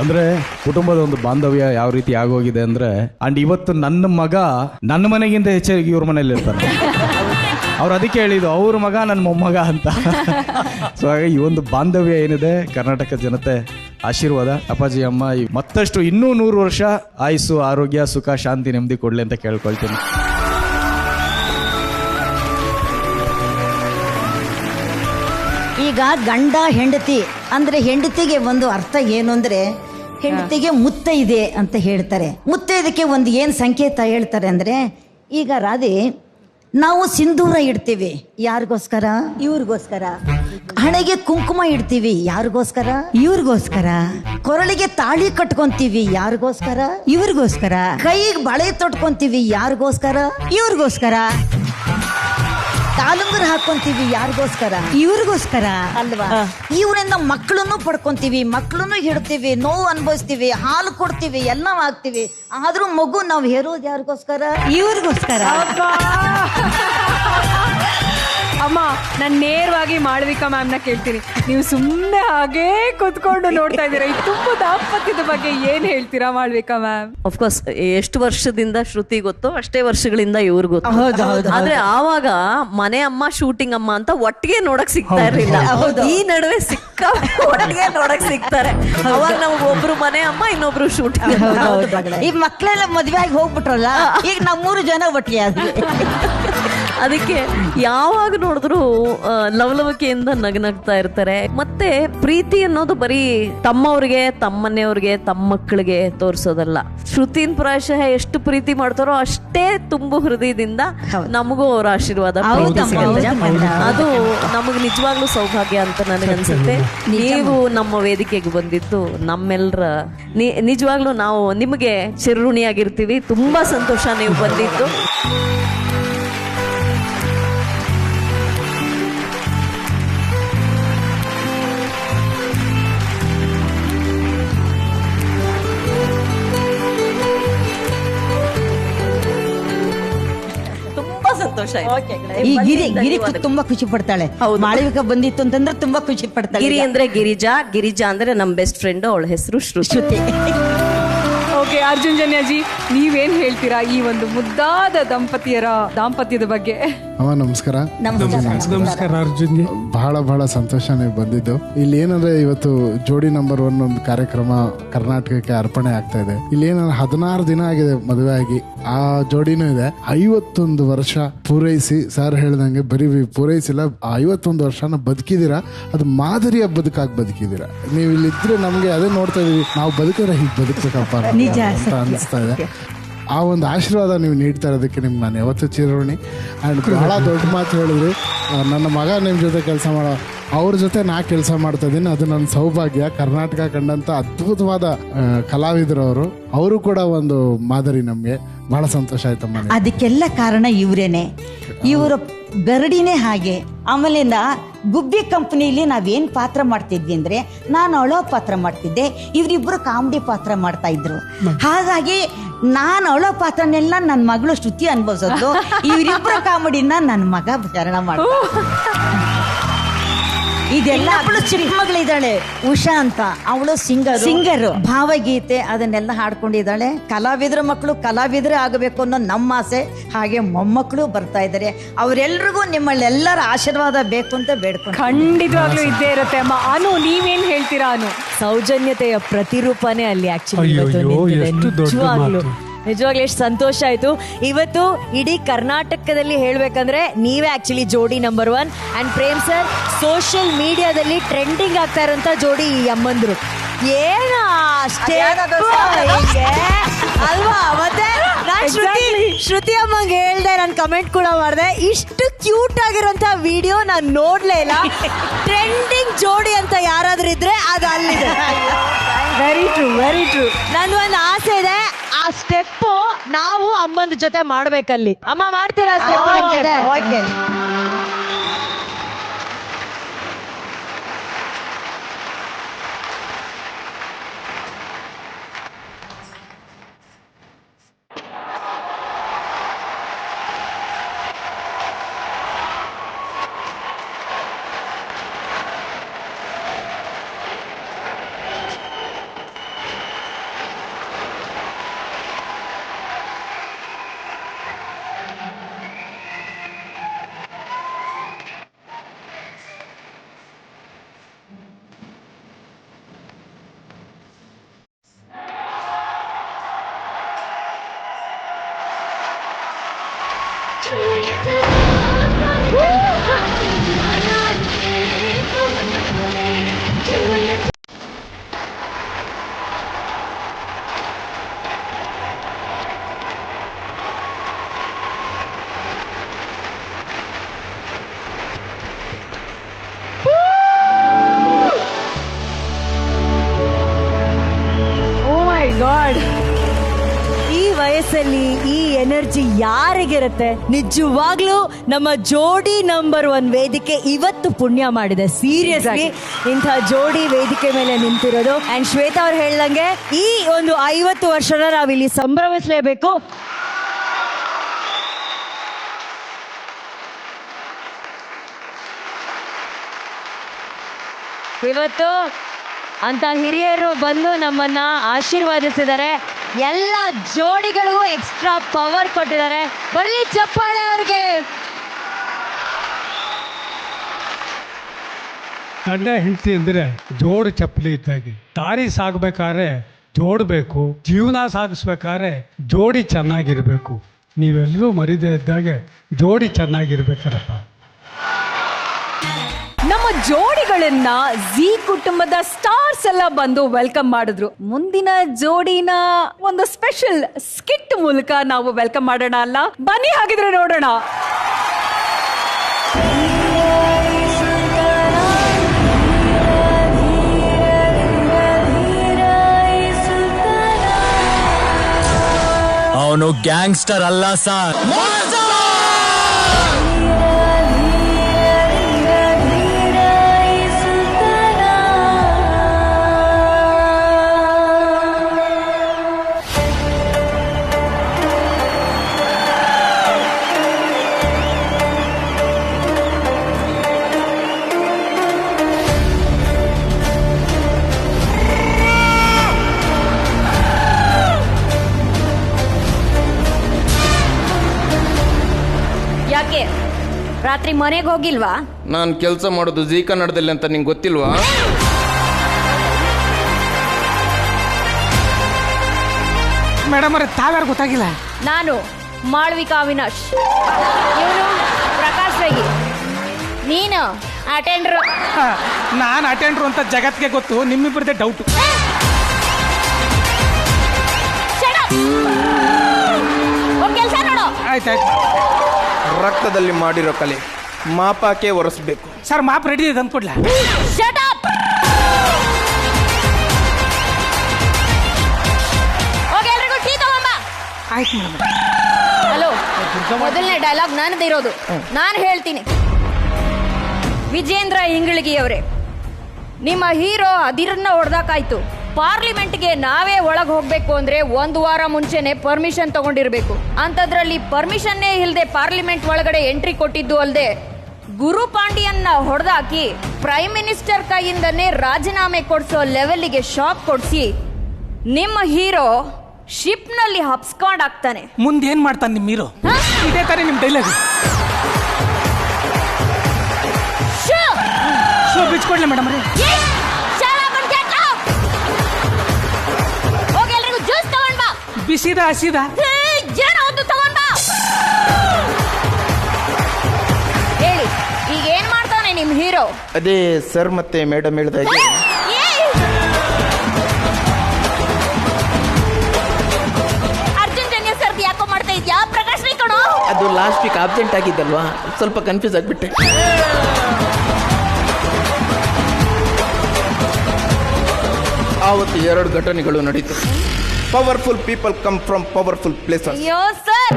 ಅಂದ್ರೆ ಕುಟುಂಬದ ಒಂದು ಬಾಂಧವ್ಯ ಯಾವ ರೀತಿ ಆಗೋಗಿದೆ ಅಂದ್ರೆ, ಅಂಡ್ ಇವತ್ತು ನನ್ನ ಮಗ ನನ್ನ ಮನೆಗಿಂತ ಹೆಚ್ಚಾಗಿ ಇವ್ರ ಮನೇಲಿ ಇರ್ತಾರೆ. ಅವ್ರು ಅದಕ್ಕೆ ಹೇಳಿದ್ದು ಅವ್ರ ಮಗ ನನ್ನ ಮೊಮ್ಮಗ ಅಂತ. ಸೊ ಹಾಗಾಗಿ ಈ ಒಂದು ಬಾಂಧವ್ಯ ಏನಿದೆ, ಕರ್ನಾಟಕ ಜನತೆ ಆಶೀರ್ವಾದ, ಅಪ್ಪಾಜಿ ಅಮ್ಮ ಮತ್ತಷ್ಟು ಇನ್ನೂ 100 ವರ್ಷ ಆಯುಸ್ಸು, ಆರೋಗ್ಯ, ಸುಖ, ಶಾಂತಿ, ನೆಮ್ಮದಿ ಕೊಡ್ಲಿ ಅಂತ ಕೇಳ್ಕೊಳ್ತೀನಿ. ಈಗ ಗಂಡ ಹೆಂಡತಿ ಅಂದ್ರೆ ಹೆಂಡತಿಗೆ ಒಂದು ಅರ್ಥ ಏನು ಅಂದ್ರೆ, ಹೆಂಡತಿಗೆ ಮುತ್ತೈದೆ ಅಂತ ಹೇಳ್ತಾರೆ. ಮುತ್ತೈದಕ್ಕೆ ಒಂದು ಏನ್ ಸಂಕೇತ ಹೇಳ್ತಾರೆ ಅಂದ್ರೆ, ಈಗ ರಾಧೆ ನಾವು ಸಿಂಧೂರ ಇಡ್ತೀವಿ, ಯಾರಿಗೋಸ್ಕರ? ಇವ್ರಿಗೋಸ್ಕರ. ಹಣೆಗೆ ಕುಂಕುಮ ಇಡ್ತೀವಿ, ಯಾರಿಗೋಸ್ಕರ? ಇವ್ರಿಗೋಸ್ಕರ. ಕೊರಳಿಗೆ ತಾಳಿ ಕಟ್ಕೊಂತೀವಿ, ಯಾರಿಗೋಸ್ಕರ? ಇವ್ರಿಗೋಸ್ಕರ. ಕೈಗೆ ಬಳೆ ತೊಟ್ಕೊಂತೀವಿ, ಯಾರಿಗೋಸ್ಕರ? ಇವ್ರಿಗೋಸ್ಕರ. ಕಾಲುಂಗುರ ಹಾಕೊಂತೀವಿ, ಯಾರಿಗೋಸ್ಕರ? ಇವ್ರಿಗೋಸ್ಕರ ಅಲ್ವಾ? ಇವರಿಂದ ಮಕ್ಕಳನ್ನು ಪಡ್ಕೊಂತೀವಿ, ಮಕ್ಕಳನ್ನು ಹಿಡ್ತೀವಿ, ನೋವು ಅನುಭವಿಸ್ತೀವಿ, ಹಾಲು ಕೊಡ್ತೀವಿ, ಎಲ್ಲ ಆಗ್ತೀವಿ. ಆದ್ರೂ ಮಗು ನಾವು ಹೇರೋದು ಯಾರಿಗೋಸ್ಕರ? ಇವ್ರಿಗೋಸ್ಕರ. ಅಮ್ಮ, ನಾನು ನೇರವಾಗಿ ಮಾಳವಿಕಾ ಮ್ಯಾಮ್ನ ಕೇಳ್ತೀನಿ. ನೀವು ಸುಮ್ಮನೆ ಹಾಗೇ ಕೂತ್ಕೊಂಡು ನೋಡ್ತಾ ಇದ್ದೀರಾ. ಈ ತುಂಬ ದಾಂಪತ್ಯದ ಬಗ್ಗೆ ಏನ್ ಹೇಳ್ತೀರಾ ಮಾಳವಿಕಾ ಮ್ಯಾಮ್? ಅಫ್ಕೋರ್ಸ್ ಎಷ್ಟು ವರ್ಷದಿಂದ ಶ್ರುತಿ ಗೊತ್ತೋ ಅಷ್ಟೇ ವರ್ಷಗಳಿಂದ ಇವ್ರು ಗೊತ್ತು. ಆದ್ರೆ ಆವಾಗ ಮನೆ ಅಮ್ಮ ಶೂಟಿಂಗ್ ಅಮ್ಮ ಅಂತ ಒಟ್ಟಿಗೆ ನೋಡಕ್ ಸಿಗ್ತಾ ಇರ್ಲಿಲ್ಲ. ಈ ನಡುವೆ ಒಟ್ಟಿಗೆ ನೋಡಕ್ ಸಿಗ್ತಾರೆ. ಅವಾಗ ನಮ್ಗೆ ಒಬ್ರು ಮನೆ ಅಮ್ಮ, ಇನ್ನೊಬ್ರು ಶೂಟಿಂಗ್. ಈ ಮಕ್ಕಳೆಲ್ಲ ಮದ್ವೆ ಆಗಿ ಹೋಗ್ಬಿಟ್ರಲ್ಲ, ಈಗ ನಾವು 3 ಜನ ಒಟ್ಟಿಗೆ ಆದ್ವಿ. ಅದಕ್ಕೆ ಯಾವಾಗ ನೋಡಿದ್ರು ಲವಲವಿಕೆಯಿಂದ ನಗ್ನಗ್ತಾ ಇರ್ತಾರೆ. ಮತ್ತೆ ಪ್ರೀತಿ ಅನ್ನೋದು ಬರೀ ತಮ್ಮವ್ರಿಗೆ, ತಮ್ಮನೆಯವ್ರಿಗೆ, ತಮ್ಮ ಮಕ್ಕಳಿಗೆ ತೋರಿಸೋದಲ್ಲ. ಶ್ರುತಿನ್ ಪ್ರಾಯಶಃ ಎಷ್ಟು ಪ್ರೀತಿ ಮಾಡ್ತಾರೋ ಅಷ್ಟೇ ತುಂಬು ಹೃದಯದಿಂದ ನಮಗೂ ಅವ್ರ ಆಶೀರ್ವಾದ ಅದು ನಮಗ್ ನಿಜವಾಗ್ಲೂ ಸೌಭಾಗ್ಯ ಅಂತ ನನಗನ್ಸುತ್ತೆ. ನೀವು ನಮ್ಮ ವೇದಿಕೆಗೆ ಬಂದಿದ್ದು ನಮ್ಮೆಲ್ಲರ ನಿಜವಾಗ್ಲೂ ನಾವು ನಿಮಗೆ ಚಿರಋಣಿಯಾಗಿರ್ತೀವಿ. ತುಂಬಾ ಸಂತೋಷ ನೀವು ಬಂದಿದ್ದು. ಸಂತೋಷ. ಈ ಗಿರಿ ತುಂಬಾ ಖುಷಿ ಪಡ್ತಾಳೆ. ಮಾಳವಿಕಾ ಬಂದಿತ್ತು ಅಂತಂದ್ರೆ ತುಂಬಾ ಖುಷಿ ಪಡ್ತಾಳೆ. ಗಿರಿ ಅಂದ್ರೆ ಗಿರಿಜಾ, ಗಿರಿಜಾ ಅಂದ್ರೆ ನಮ್ ಬೆಸ್ಟ್ ಫ್ರೆಂಡ್, ಅವಳ ಹೆಸರು ಶ್ರುತಿ. ಓಕೆ, ಅರ್ಜುನ್ ಜನ್ಯಾಜಿ, ನೀವೇನ್ ಹೇಳ್ತೀರಾ ಈ ಒಂದು ಮುದ್ದಾದ ದಾಂಪತ್ಯದ ಬಗ್ಗೆ? ಅಮ್ಮ ನಮಸ್ಕಾರ. ನಮಸ್ಕಾರ ಅರ್ಜುನ್. ಬಹಳ ಸಂತೋಷ ನೀವು ಬಂದಿದ್ದು. ಇಲ್ಲಿ ಏನಂದ್ರೆ ಇವತ್ತು ಜೋಡಿ ನಂಬರ್ 1 ಒಂದು ಕಾರ್ಯಕ್ರಮ ಕರ್ನಾಟಕಕ್ಕೆ ಅರ್ಪಣೆ ಆಗ್ತಾ ಇದೆ. ಇಲ್ಲಿ ಏನಂದ್ರೆ 16 ದಿನ ಆಗಿದೆ ಮದುವೆ ಆಗಿ. ಆ ಜೋಡಿನೂ ಇದೆ. 51 ವರ್ಷ ಪೂರೈಸಿ, ಸರ್ ಹೇಳ್ದಂಗೆ ಬರೀ ಪೂರೈಸಿಲ್ಲ, 51 ವರ್ಷನ ಬದುಕಿದೀರಾ. ಅದು ಮಾದರಿಯ ಬದುಕಾಗಿ ಬದುಕಿದೀರಾ. ನೀವು ಇಲ್ಲಿದ್ರೆ ನಮ್ಗೆ ಅದೇ ನೋಡ್ತಾ ಇದೀವಿ, ನಾವು ಬದುಕಿದ್ರೆ ಹೀಗೆ ಬದುಕಬೇಕಪ್ಪ ಅಂತ ಅನಿಸ್ತಾ ಇದೆ. ಆ ಒಂದು ಆಶೀರ್ವಾದ ನೀವು ನೀಡ್ತಾ ಇರೋದಕ್ಕೆ ನಿಮ್ಗೆ ನಾನು ಯಾವತ್ತೂ ಚಿರಋಣಿ. ಆ್ಯಂಡ್ ಬಹಳ ದೊಡ್ಡ ಮಾತು ಹೇಳಿದ್ರಿ. ನನ್ನ ಮಗ ನಿಮ್ಮ ಜೊತೆ ಕೆಲಸ ಮಾಡೋ, ಅವ್ರ ಜೊತೆ ನಾ ಕೆಲಸ ಮಾಡ್ತಾ ಇದ್ದೀನಿ, ಅದು ನನ್ನ ಸೌಭಾಗ್ಯ. ಕರ್ನಾಟಕ ಕಂಡಂಥ ಅದ್ಭುತವಾದ ಕಲಾವಿದರು ಅವರು ಕೂಡ ಒಂದು ಮಾದರಿ. ನಮಗೆ ಬಹಳ ಸಂತೋಷ ಆಯ್ತಮ್ಮ. ಅದಕ್ಕೆಲ್ಲ ಕಾರಣ ಇವರೇನೆ. ಇವರ ಗರಡಿನೇ ಹಾಗೆ. ಆಮೇಲೆ ಗುಬ್ಬಿ ಕಂಪ್ನಿಲಿ ನಾವೇನ್ ಪಾತ್ರ ಮಾಡ್ತಿದ್ವಿ ಅಂದ್ರೆ, ನಾನು ಅಳೋ ಪಾತ್ರ ಮಾಡ್ತಿದ್ದೆ, ಇವರಿಬ್ರು ಕಾಮಿಡಿ ಪಾತ್ರ ಮಾಡ್ತಾ ಇದ್ರು. ಹಾಗಾಗಿ ನಾನು ಅಳೋ ಪಾತ್ರನೆಲ್ಲ ನನ್ನ ಮಗಳು ಶ್ರುತಿ ಅನ್ಭವಿಸೋದು, ಇವರಿಬ್ರು ಕಾಮಿಡಿನ ನನ್ನ ಮಗ ಶರಣ ಮಾಡ್ದ. ಇದೆಲ್ಲ ಅವಳು ಚಿಕ್ಕ ಮಗಳಿದ್ದಾಳೆ ಉಷಾ ಅಂತ, ಅವಳು ಸಿಂಗರ್ ಭಾವಗೀತೆ ಅದನ್ನೆಲ್ಲ ಹಾಡ್ಕೊಂಡಿದ್ದಾಳೆ. ಕಲಾವಿದ್ರ ಮಕ್ಕಳು ಕಲಾವಿದ್ರೆ ಆಗಬೇಕು ಅನ್ನೋ ನಮ್ಮ ಆಸೆ. ಹಾಗೆ ಮೊಮ್ಮಕ್ಕಳು ಬರ್ತಾ ಇದ್ದಾರೆ. ಅವರೆಲ್ರಿಗೂ ನಿಮ್ಮಲ್ಲೆಲ್ಲರ ಆಶೀರ್ವಾದ ಬೇಕು ಅಂತ ಬೇಡ್ಕೊಂಡು. ಖಂಡಿತವಾಗ್ಲೂ ಇದ್ದೇ ಇರುತ್ತೆ ಅಮ್ಮ. ಅನು, ನೀವೇನ್ ಹೇಳ್ತೀರಾ? ಅನು, ಸೌಜನ್ಯತೆಯ ಪ್ರತಿರೂಪನೇ ಅಲ್ಲಿ ಆಕ್ಚುಲಿ ನಿಜವಾಗ್ಲೂ ಎಷ್ಟು ಸಂತೋಷ ಆಯ್ತು. ಇವತ್ತು ಇಡೀ ಕರ್ನಾಟಕದಲ್ಲಿ ಹೇಳ್ಬೇಕಂದ್ರೆ ನೀವೇ ಆಕ್ಚುಲಿ ಜೋಡಿ number 1. And Prem sir, social ಮೀಡಿಯಾದಲ್ಲಿ ಟ್ರೆಂಡಿಂಗ್ ಆಗ್ತಾ ಇರೋಂಥ ಜೋಡಿ ಈ ಅಮ್ಮಂದ್ರು. ಏನ ಅಲ್ವಾ? ಮತ್ತೆ ಶ್ರುತಿ ಅಮ್ಮಂಗೆ ಹೇಳ್ದೆ, ನಾನು ಕಮೆಂಟ್ ಕೂಡ ಮಾಡಿದೆ, ಇಷ್ಟು ಕ್ಯೂಟ್ ಆಗಿರುವಂತ ವಿಡಿಯೋ ನಾನು ನೋಡ್ಲೇ ಇಲ್ಲ. ಟ್ರೆಂಡಿಂಗ್ ಜೋಡಿ ಅಂತ ಯಾರಾದ್ರೂ ಇದ್ರೆ ಅದು ಅಲ್ಲಿದೆ. Very true, very true. ನಂದೊಂದು ಆಸೆ ಇದೆ, ಆ ಸ್ಟೆಪ್ ನಾವು ಅಮ್ಮನ ಜೊತೆ ಮಾಡ್ಬೇಕಲ್ಲಿ. ಅಮ್ಮ ಮಾಡ್ತೀರಾ ಸ್ಟೆಪ್? ಈ ವಯಸ್ಸಲ್ಲಿ ಈ ಎನರ್ಜಿ ಯಾರಿಗಿರುತ್ತೆ? ನಿಜವಾಗ್ಲೂ ನಮ್ಮ ಜೋಡಿ ನಂಬರ್ 1 ವೇದಿಕೆ ಇವತ್ತು ಪುಣ್ಯ ಮಾಡಿದೆ. ಸೀರಿಯಸ್ಲಿ ಇಂಥ ಜೋಡಿ ವೇದಿಕೆ ಮೇಲೆ ನಿಂತಿರೋದು. ಅಂಡ್ ಶ್ವೇತಾ ಅವ್ರು ಹೇಳ್ದಂಗೆ ಈ ಒಂದು 50 ವರ್ಷನ ನಾವಿಲ್ಲಿ ಸಂಭ್ರಮಿಸಲೇಬೇಕು. ಇವತ್ತು ಅಂತ ಹಿರಿಯರು ಬಂದು ನಮ್ಮನ್ನ ಆಶೀರ್ವಾದಿಸಿದ್ದಾರೆ. ಎಲ್ಲ ಜೋಡಿಗಳಿಗೂ ಎಕ್ಸ್ಟ್ರಾ ಪವರ್ ಕೊಟ್ಟಿದ್ದಾರೆ. ಬರೀ ಚಪ್ಪಾಳೆ ಅವ್ರಿಗೆ. ಗಂಡ ಹೆಂಡತಿ ಅಂದರೆ ಜೋಡು ಚಪ್ಪಲಿ ಇದ್ದಾಗೆ. ದಾರಿ ಸಾಗಬೇಕಾದ್ರೆ ಜೋಡಬೇಕು, ಜೀವನ ಸಾಗಿಸ್ಬೇಕಾದ್ರೆ ಜೋಡಿ ಚೆನ್ನಾಗಿರ್ಬೇಕು. ನೀವೆಲ್ಲರೂ ಮರಿದೇ ಇದ್ದಾಗೆ ಜೋಡಿ ಚೆನ್ನಾಗಿರ್ಬೇಕರಪ್ಪ. ನಮ್ಮ ಜೋಡಿಗಳನ್ನ ಜೀ ಕುಟುಂಬದ ಸ್ಟಾರ್ಸ್ ಎಲ್ಲ ಬಂದು ವೆಲ್ಕಮ್ ಮಾಡಿದ್ರು. ಮುಂದಿನ ಜೋಡಿನ ಒಂದು ಸ್ಪೆಷಲ್ ಸ್ಕಿಟ್ ಮೂಲಕ ನಾವು ವೆಲ್ಕಮ್ ಮಾಡೋಣ ಅಲ್ಲ? ಬನ್ನಿ ಹಾಗಿದ್ರೆ ನೋಡೋಣ. ಅವನು ಗ್ಯಾಂಗ್ಸ್ಟರ್ ಅಲ್ಲ ಸರ್. ಯಾಕೆ ರಾತ್ರಿ ಮನೆಗೆ ಹೋಗಿಲ್ವಾ? ನಾನು ಕೆಲಸ ಮಾಡೋದು ಜೀ ಕನ್ನಡದಲ್ಲಿ ಅಂತ ನಿಂಗೆ ಗೊತ್ತಿಲ್ವಾ? ಮೇಡಮ್ ಅವ್ರೆ, ತಾವ್ಯಾರು ಗೊತ್ತಾಗಿಲ್ಲ? ನಾನು ಮಾಳ್ವಿಕಾ ಅವಿನಾಶ್, ಇವನು ಪ್ರಕಾಶ್ ರೈ, ನೀನು ಅಟೆಂಡರ್. ನಾನು ಅಟೆಂಡ್ರು ಅಂತ ಜಗತ್ಗೆ ಗೊತ್ತು, ನಿಮ್ಮಿಬ್ಬರದೇ ಡೌಟು. ಕೆಲಸ ನೋಡು. ಆಯ್ತಾಯ್ತು. ರಕ್ತದಲ್ಲಿ ಮಾಡಿರೋ ಕಲೆ ಮಾಪಾಕೆ ಒರೆಸ್ಬೇಕು. ಸರ್, ಮಾಪ್ ರೆಡಿ ಇದೆ ಅಂದ್ಕೊಡ್ಲಾ? ಆಯ್ತು ಮೇಡಮ್. ಹಲೋ, ಮೊದಲನೇ ಡೈಲಾಗ್ ನನ್ನದಿರೋದು, ನಾನು ಹೇಳ್ತೀನಿ. ವಿಜೇಂದ್ರ ಇಂಗಳಗಿಯವರೇ, ನಿಮ್ಮ ಹೀರೋ ಅದಿರನ್ನ ಹೊಡೆದಾಕಾಯ್ತು. ಪಾರ್ಲಿಮೆಂಟ್ಗೆ ನಾವೇ ಒಳಗೆ ಹೋಗ್ಬೇಕು ಅಂದ್ರೆ 1 ವಾರ ಮುಂಚೆನೆ ಪರ್ಮಿಷನ್ ತಗೊಂಡಿರ್ಬೇಕು. ಅಂತದ್ರಲ್ಲಿ ಪರ್ಮಿಷನ್ನೇ ಇಲ್ಲದೆ ಪಾರ್ಲಿಮೆಂಟ್ ಒಳಗಡೆ ಎಂಟ್ರಿ ಕೊಟ್ಟಿದ್ದು ಅಲ್ಲದೆ ಗುರು ಪಾಂಡಿಯನ್ನ ಹೊಡೆದಾಕಿ ಪ್ರೈಮ್ ಮಿನಿಸ್ಟರ್ ಕೈಯಿಂದನೇ ರಾಜೀನಾಮೆ ಕೊಡಿಸೋ ಲೆವೆಲ್ಗೆ ಶಾಕ್ ಕೊಡಿಸಿ ನಿಮ್ಮ ಹೀರೋ ಶಿಪ್ ನಲ್ಲಿ ಹಬ್ಸ್ಕೊಂಡ್ ಆಗ್ತಾನೆ. ಮುಂದೆ ಏನ್ ಮಾಡ್ತಾನೆ ನಿಮ್ಮ ಹೀರೋ? ಇದೇ ತಾನೇ ನಿಮ್ ಡೈಲಾಗ್. ಶೋ ಬಿಚ್ಕೊಡ್ಲಿ ಮೇಡಮ್ ರೀ. ಬಿಸಿದ ಹಸಿದ ಹೇಳಿ, ಈಗ ಏನ್ ಮಾಡ್ತಾನೆ ನಿಮ್ ಹೀರೋ? ಅದೇ ಸರ್ ಮತ್ತೆ ಮೇಡಮ್ ಹೇಳ್ತಾ ಇದ್ದೀವಿ. ಅರ್ಜುನ್ ಜನ್ಯ ಸರ್ದು ಯಾಕೋ ಲಾಸ್ಟ್ ವೀಕ್ ಅಬ್ಸೆಂಟ್ ಆಗಿದ್ದಲ್ವಾ, ಸ್ವಲ್ಪ ಕನ್ಫ್ಯೂಸ್ ಆಗಿಬಿಟ್ಟೆ. ಆವತ್ತು 2 ಘಟನೆಗಳು ನಡೀತು. Powerful people come from powerful places. ಅಯ್ಯೋ ಸರ್,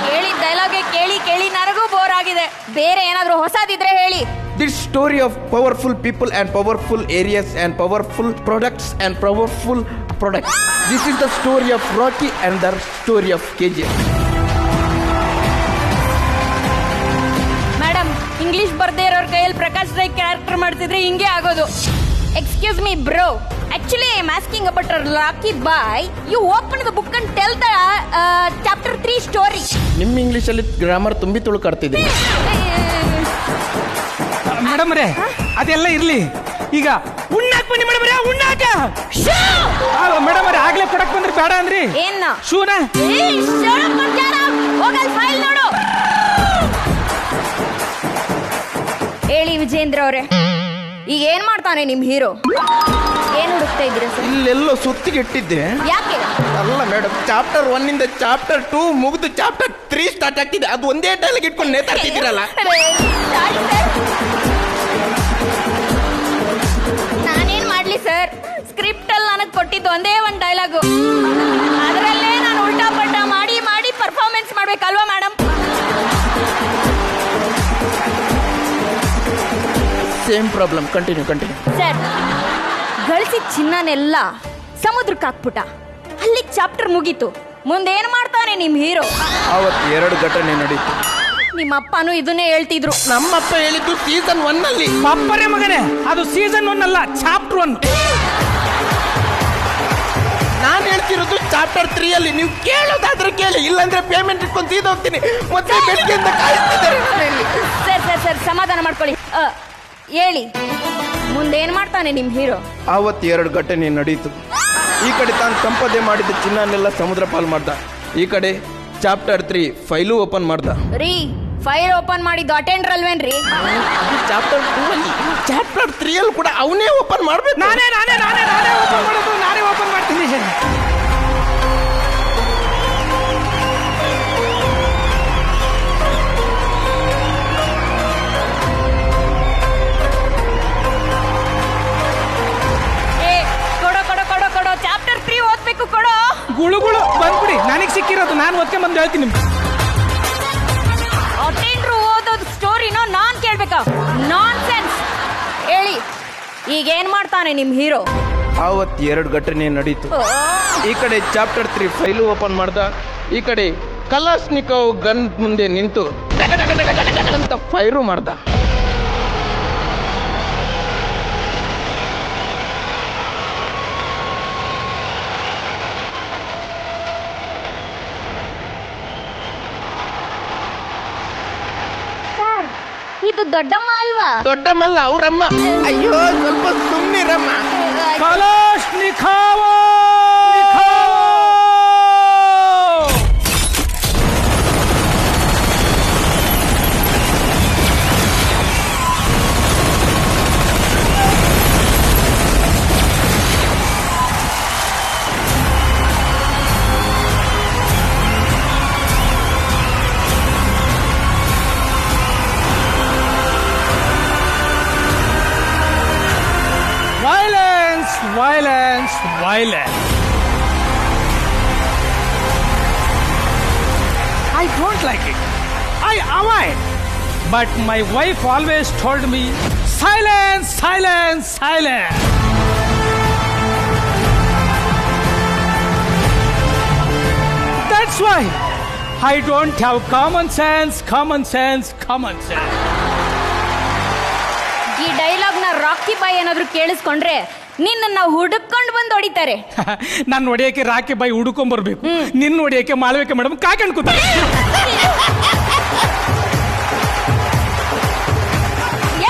ಕೇಳಿ ಡೈಲಾಗೆ ಕೇಳಿ ಕೇಳಿ ನನಗೂ ಬೋರ್ ಆಗಿದೆ. ಬೇರೆ ಏನಾದ್ರೂ ಹೊಸದಿದ್ರೆ ಹೇಳಿ. This story of powerful people and powerful areas and powerful products and powerful products. This is the story of Rocky and the story of KGF. Madam, English ಬರ್ದೇ ಇರೋರ್ ಕೈಯಲ್ಲಿ ಪ್ರಕಾಶ್ ರೈ ಕ್ಯಾರೆಕ್ಟರ್ ಮಾಡ್ತಿದ್ರೆ ಹಿಂಗೆ ಆಗೋದು. Excuse me bro, actually I am asking about Rocky Bhai. You open the book and tell the chapter 3 story. ನಿಮ್ಮ ಇಂಗ್ಲಿಷಲ್ಲಿ grammar ತುಂಬಿ ತುಳುಕಾಡ್ತಿದೆ. Madam ರೇ, ಅದೆಲ್ಲ ಇರ್ಲಿ. ಈಗ ಉಣ್ಣಾಕ್ ಬನ್ನಿ ಮೇಡಮ್ ರೇ, ಉಣ್ಣಾಕ. ಮೇಡಮ್ ರೇ, ಆಗ್ಲೇ ಕೊಡಕ್ ಬಂದ್ರಿ ಬೇಡ ಅಂದ್ರಿ. ಏನ ಶೂನ ಹೋಗಲ್ ಫೈಲ್ ನೋಡು. ಹೇಳಿ ವಿಜೇಂದ್ರ ಅವರೇ, ಈಗ ಏನ್ ಮಾಡ್ತಾನೆ ನಿಮ್ ಹೀರೋ? ಏನ್ ಹುಡುಕ್ತಾ ಇದ್ದೀರಾ ಸರ್? ಇಲ್ಲೆಲ್ಲೋ ಸುತ್ತಿಗೆಟ್ಟಿದ್ದೆ. ಯಾಕೆ? ಅಲ್ಲ ಮೇಡಮ್, ಚಾಪ್ಟರ್ 1 ಇಂದ ಚಾಪ್ಟರ್ 2 ಮುಗಿದು ಚಾಪ್ಟರ್ 3 ಸ್ಟಾರ್ಟ್ ಆಗ್ತಿದೆ. ಅದು ಒಂದೇ ಡೈಲಾಗ್ ಇಟ್ಕೊಂಡು ನೇತಾಡ್ತಿದ್ದೀರಲ್ಲ. ನಾನೇನ್ ಮಾಡ್ಲಿ ಸರ್? ಸ್ಕ್ರಿಪ್ಟ್ ಅಲ್ಲಿ ನನಗೆ ಕೊಟ್ಟಿದ್ದು ಒಂದೇ ಒಂದು ಡೈಲಾಗು, ಅದರಲ್ಲೇ ನಾನು ಉಲ್ಟಾ ಪಲ್ಟಾ ಮಾಡಿ ಮಾಡಿ ಪರ್ಫಾರ್ಮೆನ್ಸ್ ಮಾಡ್ಬೇಕಲ್ವಾ madam? Same problem. Continue. Sir, ಗಳಿಸಿದ ಚಿನ್ನನೆಲ್ಲ ಸಮುದ್ರಕ್ಕೆ ಹಾಕ್ಬಿಟ್ಟ. ಅಲ್ಲಿ ಚಾಪ್ಟರ್ ಮುಗೀತು. ಮುಂದೇನ್ ಮಾಡ್ತಾನೆ ನಿಮ್ ಹೀರೋ? ಅವತ್ತು 2 ಘಟನೆ ನಡೀತು. ನಿಮ್ಮ ಅಪ್ಪನೂ ಇದನ್ನೇ ಹೇಳ್ತಿದ್ರು. ನಮ್ಮಪ್ಪ ಹೇಳಿದ್ದು ಸೀಸನ್ 1 ಅಲ್ಲಿ. ಅಪ್ಪರೇ ಮಗನೇ, ಅದು ಸೀಸನ್ 1 ಅಲ್ಲ, ಚಾಪ್ಟರ್ 1. ನಾನು ಹೇಳ್ತಿರೋದು ಚಾಪ್ಟರ್ 3 ಅಲ್ಲಿ. ನೀವು ಕೇಳೋದಾದ್ರೆ ಕೇಳಿ, ಇಲ್ಲಾಂದ್ರೆ ಪೇಮೆಂಟ್ ಇಟ್ಕೊಂಡು ಸೀದಾ ಹೋಗ್ತೀನಿ. ಮತ್ತೆ ಬೆಳಗ್ಗೆಯಿಂದ ಕಾಯಿಸ್ತಿದ್ದಾರೆ. ಸರ್ ಸಮಾಧಾನ ಮಾಡ್ಕೊಳ್ಳಿ. ಹೇಳಿ, ಮುಂದೇನ್ ಮಾಡ್ತಾನೆ ನಿಮ್ ಹೀರೋ? ಆವತ್ತು 2 ಘಟನೆ ನಡೀತು. ಈ ಕಡೆ ತಾನು ಸಂಪಾದನೆ ಮಾಡಿದ ಚಿನ್ನನೆಲ್ಲ ಸಮುದ್ರ ಪಾಲ್ ಮಾಡ್ದ. ಈ ಕಡೆ ಚಾಪ್ಟರ್ 3 ಫೈಲು ಓಪನ್ ಮಾಡ್ದ. ರೀ, ಫೈಲ್ ಓಪನ್ ಮಾಡಿದ್ದು ಅಟೆಂಡರ್ ಅಲ್ವೇನ್ರಿ? ಚಾಪ್ಟರ್ 2 ಅಲ್ಲಿ, ಚಾಪ್ಟರ್ 3 ಅಲ್ಲಿ ಕೂಡ ಅವನೇ ಓಪನ್ ಮಾಡ್ಬೇಕು. ನಾನೇ ಓಪನ್ ಮಾಡೋದು, ನಾನೇ ಓಪನ್ ಮಾಡ್ತೀನಿ. ಕೊಡೋ ಚಾಪ್ಟರ್ 3 ಓದ್ಬೇಕು, ಕೊಡೋ. ಗುಳುಗುಳು ಬಂದ್ಬಿಡಿ, ನನಗೆ ಸಿಕ್ಕಿರೋದು ನಾನು ಓದ್ಕೊಂಡ್ ಬಂದು ಹೇಳ್ತೀನಿ ನಿಮ್ಗೆ. ಅಟೆಂಡ್ರು ಓದೋದು ಸ್ಟೋರಿನೋ ನಾನ್ ಕೇಳ್ಬೇಕಾ? ನಾನ್ ಸೆನ್ಸ್. ಹೇಳಿ, ಈಗ ಏನ್ ಮಾಡ್ತಾನೆ ನಿಮ್ ಹೀರೋ? ಆವತ್ತು 2 ಘಟನೆ ನಡೀತು. ಈ ಕಡೆ ಚಾಪ್ಟರ್ 3 ಫೈಲು ಓಪನ್ ಮಾಡ್ದ. ಈ ಕಡೆ ಕಲಾಶ್ನಿಕೋವ್ ಗನ್ ಮುಂದೆ ನಿಂತು ಅಂತ ಫೈರು ಮಾಡ್ದ. ಇದು ದೊಡ್ಡಮ್ಮ ಅಲ್ವಾ? ದೊಡ್ಡಮ್ಮಲ್ಲ, ಅವ್ರಮ್ಮ. ಅಯ್ಯೋ, ಸ್ವಲ್ಪ ಸುಮ್ಮನಿರಮ್ಮ. Kalashnikov. Violence. I don't like it. I avoid. But my wife always told me, silence. That's why I don't have common sense. ಈ ಡೈಲಾಗ್ ನ ರಾಕಿ ಬಾಯ್ ಏನಾದ್ರು ಕೇಳಿಸ್ಕೊಂಡ್ರೆ ನಿನ್ನ ಹುಡುಕೊಂಡು ಬಂದು ಹೊಡಿತಾರೆ. ನಾನು ಹೊಡಿಯಕ್ಕೆ ರಾಕಿ ಬಾಯಿ ಹುಡುಕೊಂಡ್ ಬರ್ಬೇಕು, ನಿನ್ನ ಹೊಡಿಯಕ್ಕೆ ಮಾಳ್ವಿಕೆ ಮೇಡಮ್ ಕಾಯ್ಕೊಂಡು ಕೂತಾರೆ.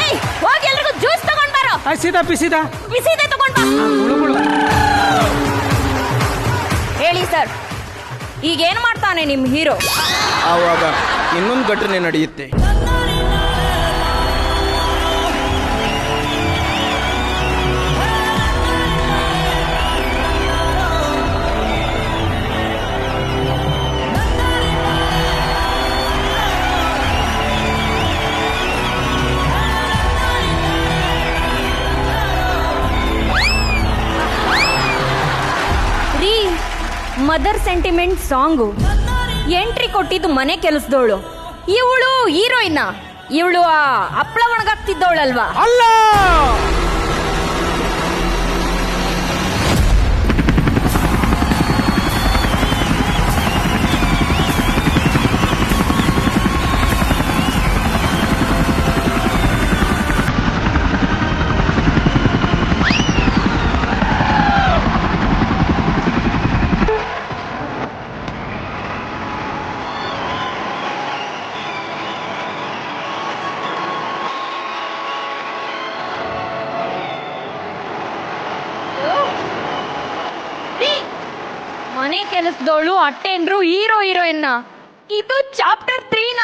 ಏಯ್, ಹೋಗಿ ಎಲ್ರಿಗೂ ಜ್ಯೂಸ್ ತಗೊಂಡ್ ಬಾರೋ. ಬಿಸಿದ ತಗೊಂಡ್ ಬಾ. ಹೇಳಿ ಸರ್, ಈಗ ಏನ್ ಮಾಡ್ತಾನೆ ನಿಮ್ ಹೀರೋ? ಆವಾಗ ಇನ್ನೊಂದು ಘಟನೆ ನಡೆಯುತ್ತೆ. Mother sentiment song. ಎಂಟ್ರಿ ಕೊಟ್ಟಿದ್ದು ಮನೆ ಕೆಲಸದವಳು. ಇವಳು ಹೀರೋಯಿನ್, ಇವಳು ಹಪ್ಪಳ ಒಣಗಾಕ್ತಿದ್ದವಳಲ್ವಾ? ಅಲ್ಲ, ಮನೆ ಕೆಲಸದವಳು, ಅಟೆಂಡ್ರು, ಹೀರೋಯಿನ್. ಇದು ಚಾಪ್ಟರ್ 3ನ.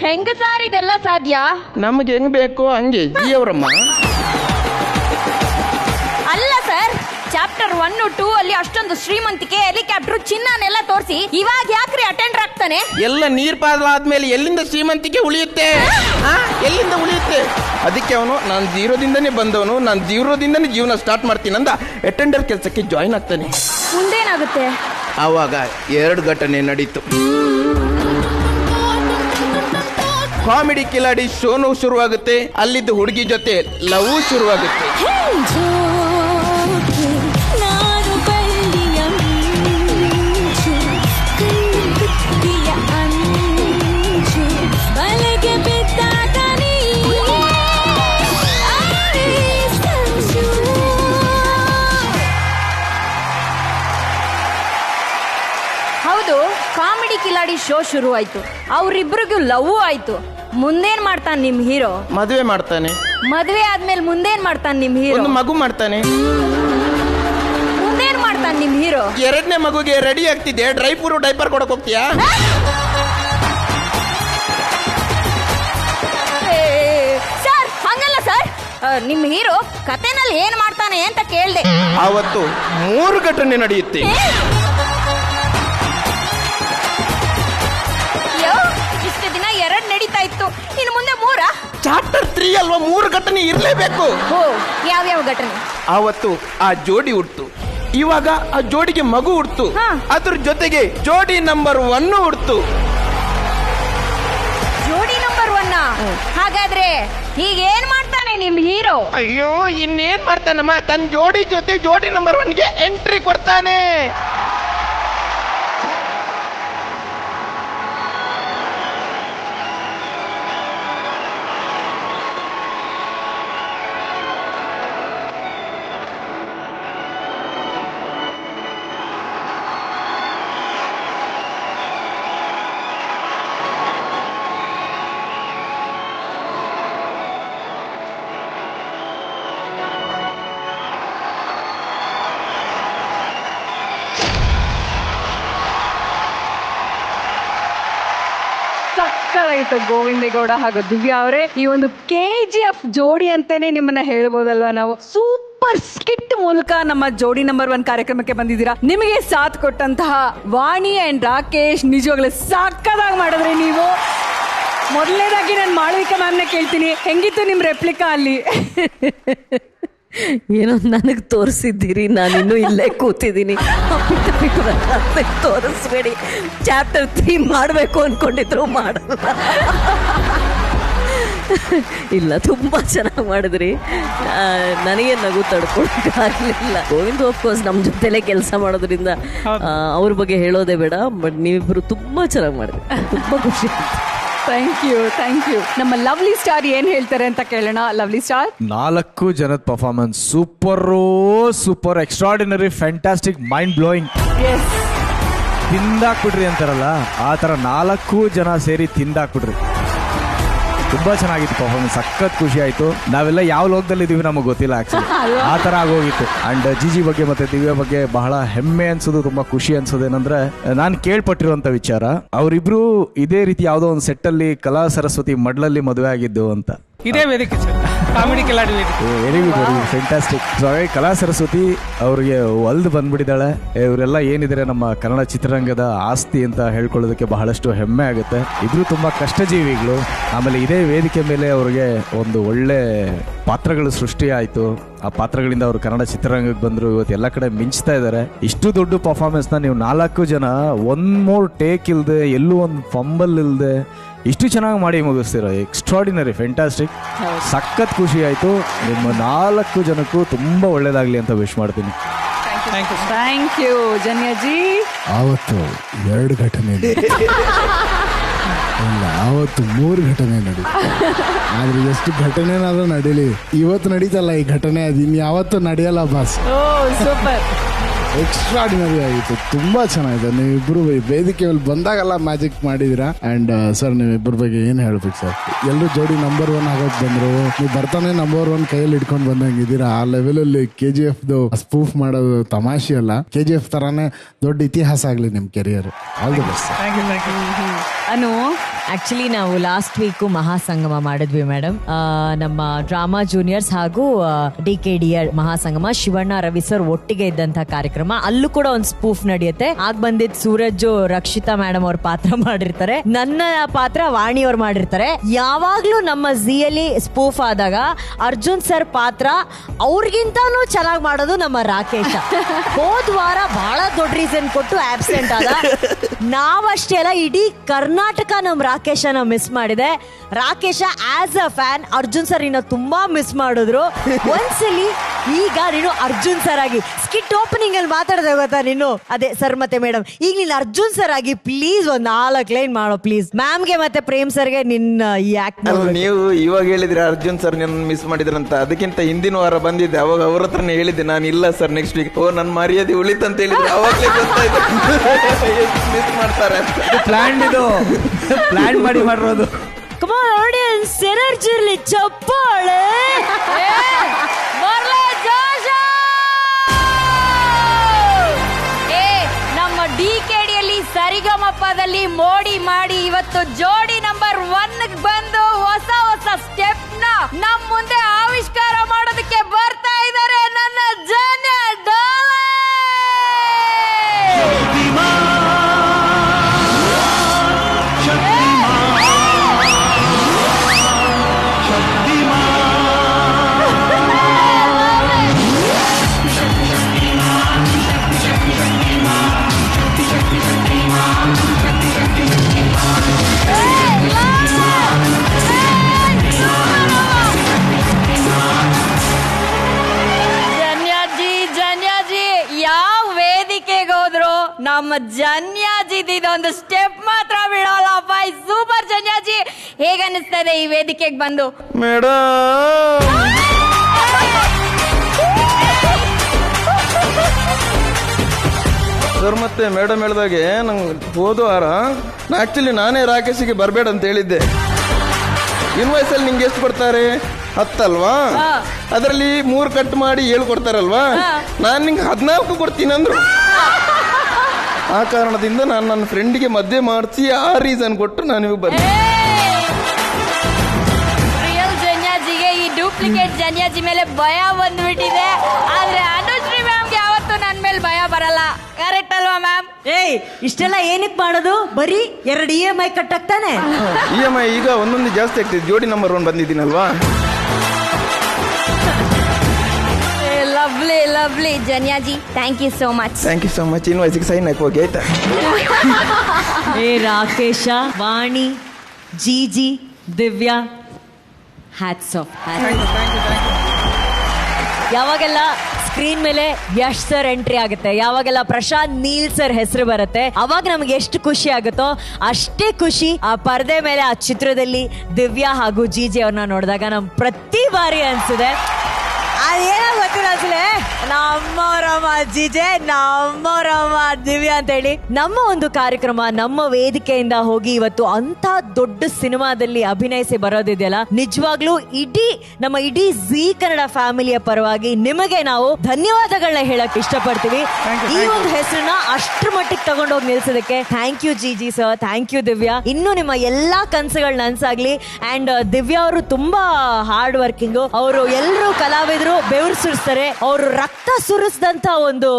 ಹೆಂಗ ಸಾರ್ ಇದೆಲ್ಲ ಸಾಧ್ಯ? ನಮ್ಗೆ ಹೆಂಗ್ ಬೇಕು ಹಂಗೆ ಜಿಯವರಮ್ಮ. ಅಲ್ಲ ಸರ್, ಚಾಪ್ಟರ್ 1, 2 ಅಲ್ಲಿ ಅಷ್ಟೊಂದು ಶ್ರೀಮಂತಿಕೆ, ಹೆಲಿಕಾಪ್ಟರ್, ಚಿನ್ನನೆಲ್ಲ ತೋರಿಸಿ ಇವಾಗ ಯಾಕ್ರಿ ಅಟೆಂಡರ್ ಆಗ್ತಾನೆ? ಎಲ್ಲ ನೀರ್ ಪಾಲಾದ್ಮೇಲೆ ಎಲ್ಲಿಂದ ಶ್ರೀಮಂತಿಕೆ ಉಳಿಯುತ್ತೆ? ಎಲ್ಲಿಂದ ಉಳಿಯುತ್ತೆ? ಅದಕ್ಕೆ ಅವನು ನಾನು ಜೀರೋದಿಂದನೇ ಬಂದವನು, ನಾನು ಜೀರೋದಿಂದನೇ ಜೀವನ ಸ್ಟಾರ್ಟ್ ಮಾಡ್ತೀನಿ ಅಂದ ಅಟೆಂಡರ್ ಕೆಲಸಕ್ಕೆ ಜಾಯಿನ್ ಆಗ್ತಾನೆ. ಮುಂದೇನಾಗುತ್ತೆ? ಆವಾಗ 2 ಘಟನೆ ನಡೀತು. ಕಾಮಿಡಿ ಕಿಲಾಡಿ ಶೋನು ಶುರುವಾಗುತ್ತೆ, ಅಲ್ಲಿದ್ದ ಹುಡುಗಿ ಜೊತೆ ಲವ್ ಶುರುವಾಗುತ್ತೆ. ಹೌದು, ಕಾಮಿಡಿ ಕಿಲಾಡಿ ಶೋ ಶುರು ಆಯ್ತು, ಅವ್ರಿಬ್ರಿಗೂ ಲವ್ ಆಯ್ತು. ಮುಂದೇನ್ ಮಾಡ್ತಾನೆ ನಿಮ್ ಹೀರೋ? ಮದುವೆ ಮಾಡ್ತಾನೆ. ಮದುವೆ ಆದ್ಮೇಲೆ ಮುಂದೇನ್ ಮಾಡ್ತಾನೆ ನಿಮ್ ಹೀರೋ? ಒಂದು ಮಗು ಮಾಡ್ತಾನೆ. ಮುಂದೇನ್ ಮಾಡ್ತಾನೆ ನಿಮ್ ಹೀರೋ? 2ನೇ ಮಗುಗೆ ರೆಡಿ ಆಗ್ತಿದೆ, ಡ್ರೈ ಫ್ರೂಟ್ ಡೈಪರ್ ಕೊಡಕ್ ಹೋಗ್ತೀಯಾ? ಸರ್ ಹಂಗಲ್ಲ ಸರ್, ನಿಮ್ ಹೀರೋ ಕತೆನಲ್ಲಿ ಏನ್ ಮಾಡ್ತಾನೆ ಅಂತ ಕೇಳ್ದೆ. ಆವತ್ತು 3 ಘಟನೆ ನಡೆಯುತ್ತೆ. ಇಷ್ಟು ದಿನ 2 ನಡೀತಾ ಇತ್ತು, ಇನ್ನು ಮುಂದೆ 3? ಚಾಪ್ಟರ್ 3 ಅಲ್ವಾ, 3 ಘಟನೆ ಇರ್ಲೇಬೇಕು. ಓ, ಯಾವ್ಯಾವ ಘಟನೆ? ಆವತ್ತು ಆ ಜೋಡಿ ಹುಡ್ತು, ಇವಾಗ ಆ ಜೋಡಿಗೆ ಮಗು ಹುಡ್ತು, ಅದ್ರ ಜೊತೆಗೆ ಜೋಡಿ ನಂಬರ್ 1 ಹುಡ್ತು. ಜೋಡಿ ನಂಬರ್ 1? ಹಾಗಾದ್ರೆ ಈಗ ಏನ್ ಮಾಡ್ತಾನೆ ನಿಮ್ ಹೀರೋ? ಅಯ್ಯೋ, ಇನ್ನೇನ್ ಮಾಡ್ತಾನಮ್ಮ, ತನ್ನ ಜೋಡಿ ಜೊತೆ ಜೋಡಿ ನಂಬರ್ 1ಗೆ ಎಂಟ್ರಿ ಕೊಡ್ತಾನೆ. ಸಕ್ಕತ್ತಾಗಿತ್ತು ಗೋವಿಂದೇಗೌಡ ಹಾಗೂ ದಿವ್ಯಾ ಅವರೇ. ಈ ಒಂದು KGF ಜೋಡಿ ಅಂತಾನೆ ನಿಮ್ಮನ್ನ ಹೇಳ್ಬೋದಲ್ವಾ ನಾವು. ಸೂಪರ್ ಸ್ಕಿಟ್ ಮೂಲಕ ನಮ್ಮ ಜೋಡಿ ನಂಬರ್ 1 ಕಾರ್ಯಕ್ರಮಕ್ಕೆ ಬಂದಿದ್ದೀರಾ. ನಿಮಗೆ ಸಾಥ್ ಕೊಟ್ಟಂತಹ ವಾಣಿ ಅಂಡ್ ರಾಕೇಶ್ ನಿಜವಾಗ್ಲೂ ಸಕ್ಕತ್ತಾಗಿ ಮಾಡಿದ್ರಿ ನೀವು. ಮೊದಲನೇದಾಗಿ ನಾನು ಮಾಳವಿಕಾ ಮ್ಯಾಮ್ನ ಕೇಳ್ತೀನಿ, ಹೆಂಗಿತ್ತು ನಿಮ್ ರೆಪ್ಲಿಕಾ ಅಲ್ಲಿ? ಏನೋ ನನಗೆ ತೋರಿಸಿದ್ದೀರಿ, ನಾನಿನ್ನೂ ಇಲ್ಲೇ ಕೂತಿದ್ದೀನಿ. ತೋರಿಸ್ಬೇಡಿ, ಚಾಪ್ಟರ್ 3 ಮಾಡಬೇಕು ಅಂದ್ಕೊಂಡಿದ್ರು ಮಾಡಲ್ಲ. ಇಲ್ಲ, ತುಂಬ ಚೆನ್ನಾಗಿ ಮಾಡಿದ್ರಿ. ನನಗೆ ನಗು ತಡ್ಕೊಳಕ್ಕಾಗಲಿಲ್ಲ. ಗೋವಿಂದ್ ಆಫ್ಕೋರ್ಸ್ ನಮ್ಮ ಜೊತೆಲೇ ಕೆಲಸ ಮಾಡೋದ್ರಿಂದ ಅವ್ರ ಬಗ್ಗೆ ಹೇಳೋದೇ ಬೇಡ. ಬಟ್ ನೀವಿಬ್ರು ತುಂಬ ಚೆನ್ನಾಗಿ ಮಾಡಿದ್ರಿ, ತುಂಬ ಖುಷಿ. Thank you. ನಮ್ಮ ಲವ್ಲಿ ಸ್ಟಾರ್ ಏನ್ ಹೇಳ್ತಾರೆ ಅಂತ ಕೇಳೋಣ. ಲವ್ಲಿ ಸ್ಟಾರ್, 4 ಜನದ performance super extraordinary, fantastic, mind blowing. ತಿಂದಾಕ್ಬಿಡ್ರಿ ಅಂತಾರಲ್ಲ, ಆ ಥರ 4 ಜನ ಸೇರಿ ತಿಂದಾಕ್ಬಿಡ್ರಿ. ತುಂಬಾ ಚೆನ್ನಾಗಿತ್ತು ಪರ್ಫಾರ್ಮೆನ್ಸ್, ಸಖತ್ ಖುಷಿ ಆಯ್ತು. ನಾವೆಲ್ಲ ಯಾವ ಲೋಕದಲ್ಲಿ ಇದೀವಿ ನಮಗೆ ಗೊತ್ತಿಲ್ಲ ಆಕ್ಚುಲಿ, ಆ ತರ ಆಗೋಗಿತ್ತು. ಅಂಡ್ ಜಿಜಿ ಬಗ್ಗೆ ಮತ್ತೆ ದಿವ್ಯಾ ಬಗ್ಗೆ ಬಹಳ ಹೆಮ್ಮೆ ಅನ್ಸೋದು, ತುಂಬಾ ಖುಷಿ ಅನ್ಸೋದು ಏನಂದ್ರೆ, ನಾನು ಕೇಳ್ಪಟ್ಟಿರುವಂತ ವಿಚಾರ, ಅವರಿಬ್ರು ಇದೇ ರೀತಿ ಯಾವುದೋ ಒಂದು ಸೆಟ್ ಅಲ್ಲಿ ಕಲಾ ಸರಸ್ವತಿ ಮಡ್ಲಲ್ಲಿ ಮದುವೆ ಆಗಿದ್ದು ಅಂತ. ಇದೇ ವೇದಿಕೆ ಸರ್, ಕಾಮಿಡಿ ಕಿಲಾಡಿ ವೇದಿಕೆ. Very good, very good, fantastic. So ಹಾಗಾಗಿ ಕಲಾ ಸರಸ್ವತಿ ಅವ್ರಿಗೆ ಒಲ್ದು ಬಂದ್ಬಿಟ್ಟಿದ್ದಾಳೆ. ಇವರೆಲ್ಲ ಏನಿದ್ದಾರೆ ನಮ್ಮ ಕನ್ನಡ ಚಿತ್ರರಂಗದ ಆಸ್ತಿ ಅಂತ ಹೇಳ್ಕೊಳ್ಳೋದಕ್ಕೆ ಬಹಳಷ್ಟು ಹೆಮ್ಮೆ ಆಗುತ್ತೆ. ಇದ್ರು ತುಂಬಾ ಕಷ್ಟಜೀವಿಗಳು. ಆಮೇಲೆ ಇದೇ ವೇದಿಕೆ ಮೇಲೆ ಅವ್ರಿಗೆ ಒಂದು ಒಳ್ಳೆ ಪಾತ್ರಗಳು ಸೃಷ್ಟಿಯಾಯಿತು. ಆ ಪಾತ್ರಗಳಿಂದ ಅವರು ಕನ್ನಡ ಚಿತ್ರರಂಗಕ್ಕೆ ಬಂದರು. ಇವತ್ತು ಎಲ್ಲ ಕಡೆ ಮಿಂಚ್ತಾ ಇದ್ದಾರೆ. ಇಷ್ಟು ದೊಡ್ಡ ಪರ್ಫಾರ್ಮೆನ್ಸ್ನ ನೀವು 4 ಜನ ಒನ್ ಮೋರ್ ಟೇಕ್ ಇಲ್ಲದೆ, ಎಲ್ಲೂ ಒಂದು ಫಂಬಲ್ ಇಲ್ಲದೆ ಇಷ್ಟು ಚೆನ್ನಾಗಿ ಮಾಡಿ ಮುಗಿಸ್ತೀರ. Extraordinary, fantastic. ಸಖತ್ ಖುಷಿ ಆಯಿತು. ನಿಮ್ಮ 4 ಜನಕ್ಕೂ ತುಂಬ ಒಳ್ಳೇದಾಗಲಿ ಅಂತ ವಿಶ್ ಮಾಡ್ತೀನಿ. Thank you Janyaji. ಆವತ್ತು 2 ಘಟನೆ ಇಲ್ಲ, ಆವತ್ತು 3 ಘಟನೆ ನಡೀತು. ಆದ್ರೆ ಎಷ್ಟು ಘಟನೆನಾದ್ರೂ ನಡೀಲಿ, ಇವತ್ತು ನಡೀತಲ್ಲ ಈ ಘಟನೆ, ಅದು ಇನ್ಯಾವತ್ತೂ ನಡೆಯಲ್ಲ ಬಾಸ್. ಸೂಪರ್, ಎಕ್ಸ್ಟ್ರಾಡಿನರಿ ಆಗಿತ್ತು, ತುಂಬಾ ಚೆನ್ನಾಗಿದೆ. ನೀವಿಬ್ರು ವೇದಿಕೆ ಮೇಲೆ ಬಂದಾಗೆಲ್ಲ ಮ್ಯಾಜಿಕ್ ಮಾಡಿದಿರಾ. ಅಂಡ್ ಸರ್, ನೀವಿಬ್ಬರ ಬಗ್ಗೆ ಏನ್ ಹೇಳ್ಬೇಕು ಸರ್? ಎಲ್ಲರೂ ಜೋಡಿ ನಂಬರ್ 1 ಆಗೋಕ್ ಬಂದ್ರು, ನೀವು ಬರ್ತಾನೆ ನಂಬರ್ 1 ಕೈಯಲ್ಲಿ ಇಟ್ಕೊಂಡು ಬಂದಂಗಿದ್ದೀರಾ. ಆ ಲೆವೆಲ್ ಅಲ್ಲಿ KGF ಸ್ಪೂಫ್ ಮಾಡೋದು ತಮಾಷೆ ಅಲ್ಲ. KGF ತರಾನೇ ದೊಡ್ಡ ಇತಿಹಾಸ ಆಗ್ಲಿ ನಿಮ್ career. All the best. Anu, actually ನಾವು ಲಾಸ್ಟ್ ವೀಕ್ ಮಹಾಸಂಗಮ ಮಾಡಿದ್ವಿ ಮೇಡಮ್. ನಮ್ಮ ಡ್ರಾಮಾ ಜೂನಿಯರ್ಸ್ ಹಾಗೂ DKDR ಮಹಾಸಂಗಮ, ಶಿವಣ್ಣ ರವಿ ಸರ್ ಒಟ್ಟಿಗೆ ಇದ್ದಂತ ಕಾರ್ಯಕ್ರಮ. ಅಲ್ಲೂ ಕೂಡ ಒಂದು ಸ್ಪೂಫ್ ನಡೆಯುತ್ತೆ. ಆಗ ಬಂದಿದ್ ಸೂರಜ್, ರಕ್ಷಿತಾ ಮೇಡಮ್ ಅವ್ರ ಪಾತ್ರ ಮಾಡಿರ್ತಾರೆ, ನನ್ನ ಪಾತ್ರ ವಾಣಿ ಅವ್ರು ಮಾಡಿರ್ತಾರೆ. ಯಾವಾಗ್ಲೂ ನಮ್ಮ ಝಿಯಲ್ಲಿ ಸ್ಪೂಫ್ ಆದಾಗ ಅರ್ಜುನ್ ಸರ್ ಪಾತ್ರ ಅವ್ರಿಗಿಂತಾನು ಚೆನ್ನಾಗಿ ಮಾಡೋದು ನಮ್ಮ ರಾಕೇಶ. ಹೋದ್ ವಾರ ಬಹಳ ದೊಡ್ಡ ರೀಸನ್ ಕೊಟ್ಟು ಆಬ್ಸೆಂಟ್ ಆದ. ನಾವಷ್ಟೇ ಅಲ್ಲ, ಇಡೀ ಕರ್ನಾಟಕ ನಮ್ ರಾಕೇಶನ ಮಿಸ್ ಮಾಡಿದೆ. Rakesh as a fan Arjun sir ಇನ್ನ ತುಂಬಾ ಮಿಸ್ ಮಾಡಿದ್ರು. ಒಂದ್ಸಲಿ ಈಗ ನೀನು ಅರ್ಜುನ್ ಸರ್ ಆಗಿ ಸ್ಕಿಟ್ ಓಪನಿಂಗ್ ಅಲ್ಲಿ ಮಾತಾಡದೆ ಗೊತ್ತಾ ನೀನು? ಅದೇ ಸರ್ ಮತ್ತೆ ಮೇಡಮ್, ಈಗ ನೀನು ಅರ್ಜುನ್ ಸರ್ ಆಗಿ ಪ್ಲೀಸ್ ಒಂದ್ 4 ಲೈನ್ ಮಾಡೋ ಪ್ಲೀಸ್. ಮ್ಯಾಮ್ಗೆ ಮತ್ತೆ ಪ್ರೇಮ್ ಸರ್ಗೆ ನಿನ್ನ ಈ ಆಕ್ಟ್. ನೀವು ಇವಾಗ ಹೇಳಿದ್ರೆ ಅರ್ಜುನ್ ಸರ್ ನನ್ನ ಮಿಸ್ ಮಾಡಿದ್ರಂತ, ಅದಕ್ಕಿಂತ ಹಿಂದಿನ ವಾರ ಬಂದಿದ್ದೆ, ಅವಾಗ ಅವ್ರ ಹತ್ರನೇ ಹೇಳಿದ್ದೆ ನಾನು, ಇಲ್ಲ ಸರ್ ನೆಕ್ಸ್ಟ್ ವೀಕ್. ಓ, ನನ್ನ ಮರ್ಯಾದೆ ಉಳಿತಂತ ಹೇಳಿದ್ರೆ ಅವಾಗಲೇ ಗೊತ್ತಾಯ್ತು ಮಿಸ್ ಮಾಡ್ತಾರೆ ಅಂತ. ಪ್ಲಾನ್ ಮಾಡಿ ಮಾಡಿರೋದು. Come on audience, energy ಇರ್ಲಿ, ಚಪ್ಪಾಳೆ. ನಮ್ಮ DKDಯಲ್ಲಿ ಸರಿಗಮಪದಲ್ಲಿ ಮೋಡಿ ಮಾಡಿ ಇವತ್ತು ಜೋಡಿ ನಂಬರ್ 1 ಬಂದು ಹೊಸ ಸ್ಟೆಪ್ ನ ನಮ್ ಮುಂದೆ ಆವಿಷ್ಕಾರ ಮಾಡೋದಕ್ಕೆ ಬರ್ತಾ ಇದ್ದಾರೆ ನನ್ನ ಜನ್ಯ ಡಾಲೆ. ನಮ್ಮ ಜನ್ಯಾಜಿದ್ ಇದೊಂದು ಸ್ಟೆಪ್ ಮಾತ್ರ ಬಿಡೋಲ್ಲಪ್ಪ. ಸೂಪರ್ ಜನ್ಯಾಜಿ, ಹೇಗ ಅನಿಸ್ತಾ ಇದೆ ಈ ವೇದಿಕೆಗೆ ಬಂದು? ಮೇಡಮ್, ಸರ್ ಮತ್ತೆ ಮೇಡಮ್ ಹೇಳಿದಾಗೆ ನಂಗೆ ಹೋದ ವಾರ ಆಕ್ಚುಲಿ ನಾನೇ ರಾಕೇಶಿಗೆ ಬರಬೇಡ ಅಂತ ಹೇಳಿದ್ದೆ. ಇನ್ವಾಯ್ಸ್ ಅಲ್ಲಿ ನಿಂಗೆ ಎಷ್ಟು ಕೊಡ್ತಾರೆ? 10 ಅಲ್ವಾ? ಅದರಲ್ಲಿ 3 ಕಟ್ ಮಾಡಿ 7 ಕೊಡ್ತಾರಲ್ವಾ? ನಾನು ನಿಂಗೆ 14 ಕೊಡ್ತೀನಿ ಅಂದ್ರು. ಆ ಕಾರಣದಿಂದ ನಾನು ನನ್ನ ಫ್ರೆಂಡಿಗೆ ಮದುವೆ ಮಾಡಿಸಿ ಆ ರೀಸನ್ ಕೊಟ್ಟು ನಾನು ಬಂದೆ. ರಿಯಲ್ ಜನ್ಯಾಜಿಗೆ ಈ ಡೂಪ್ಲಿಕೇಟ್ ಜನ್ಯಾಜಿ ಮೇಲೆ ಭಯ ಬಂದ್ಬಿಟ್ಟಿದೆ. ಆದ್ರೆ ಅನುಶ್ರೀ ಮ್ಯಾಮ್ಗೆ ಯಾವತ್ತೂ ನನ್ನ ಮೇಲೆ ಭಯ ಬರಲ್ಲ. ಕರೆಕ್ಟ್ ಅಲ್ವಾ ಮ್ಯಾಮ್? ಏಯ್, ಇಷ್ಟೆಲ್ಲ ಏನಕ್ಕೆ ಮಾಡೋದು? ಬರೀ 2 EMI ಕಟ್ಟಾಗ್ತಾನೆ. EMI ಈಗ ಒಂದೊಂದು ಜಾಸ್ತಿ ಆಗ್ತಿದೆ. ಜೋಡಿ ನಂಬರ್ 1 ಬಂದಿದ್ದೀನಲ್ವಾ? Lovely lovely Janyaji, thank you so much. Thank you so much. ಇನ್ವಾಯ್ಸಿಗೆ ಸೈನ್ ಹಾಕಿ ಹೋಗಿ ಆಯ್ತಾ? ಏ Rakesh, Vani, GG, Divya, hats off. ಯಾವಾಗೆಲ್ಲ ಸ್ಕ್ರೀನ್ ಮೇಲೆ ಯಶ್ ಸರ್ ಎಂಟ್ರಿ ಆಗುತ್ತೆ, ಯಾವಾಗೆಲ್ಲ ಪ್ರಶಾಂತ್ ನೀಲ್ ಸರ್ ಹೆಸರು ಬರುತ್ತೆ, ಅವಾಗ ನಮ್ಗೆ ಎಷ್ಟು ಖುಷಿ ಆಗುತ್ತೋ ಅಷ್ಟೇ ಖುಷಿ ಆ ಪರದೆ ಮೇಲೆ ಆ ಚಿತ್ರದಲ್ಲಿ ದಿವ್ಯಾ ಹಾಗೂ ಜೀಜಿ ಅವ್ರನ್ನ ನೋಡಿದಾಗ ನಮ್ ಪ್ರತಿ ಬಾರಿ ಅನ್ಸಿದೆ. ಅದೇನೋ ಗೊತ್ತಿಲ್ಲ, ಅಸಲೇ ನಮ್ಮವರಮ್ಮ ಜಿಜೆ, ನಮ್ಮವರಮ್ಮ ದಿವ್ಯಾ ಅಂತ ಹೇಳಿ ನಮ್ಮ ಒಂದು ಕಾರ್ಯಕ್ರಮ, ನಮ್ಮ ವೇದಿಕೆಯಿಂದ ಹೋಗಿ ಇವತ್ತು ಅಂತ ದೊಡ್ಡ ಸಿನಿಮಾದಲ್ಲಿ ಅಭಿನಯಿಸಿ ಬರೋದಿದೆಯಲ್ಲ, ನಿಜವಾಗ್ಲೂ ನಮ್ಮ ಇಡೀ ಜೀ ಕನ್ನಡ ಫ್ಯಾಮಿಲಿಯ ಪರವಾಗಿ ನಿಮಗೆ ನಾವು ಧನ್ಯವಾದಗಳನ್ನ ಹೇಳಕ್ ಇಷ್ಟಪಡ್ತೀವಿ. ಈ ಒಂದು ಹೆಸರನ್ನ ಅಷ್ಟ್ರ ಮಟ್ಟಿಗೆ ತಗೊಂಡೋಗಿ ನಿಲ್ಸೋದಕ್ಕೆ thank you GG sir, thank you Divya. ಇನ್ನು ನಿಮ್ಮ ಎಲ್ಲಾ ಕನಸುಗಳು ನನ್ಸಾಗ್ಲಿ. ಅಂಡ್ ದಿವ್ಯಾ ಅವರು ತುಂಬಾ ಹಾರ್ಡ್ ವರ್ಕಿಂಗ್, ಅವರು ಎಲ್ಲರೂ ಕಲಾವಿದರು ಬೆವರು ಸುರಿಸ್ತಾರೆ, ಅವರು ರಕ್ತ ಸುರಿಸಿದಂತ ಒಂದು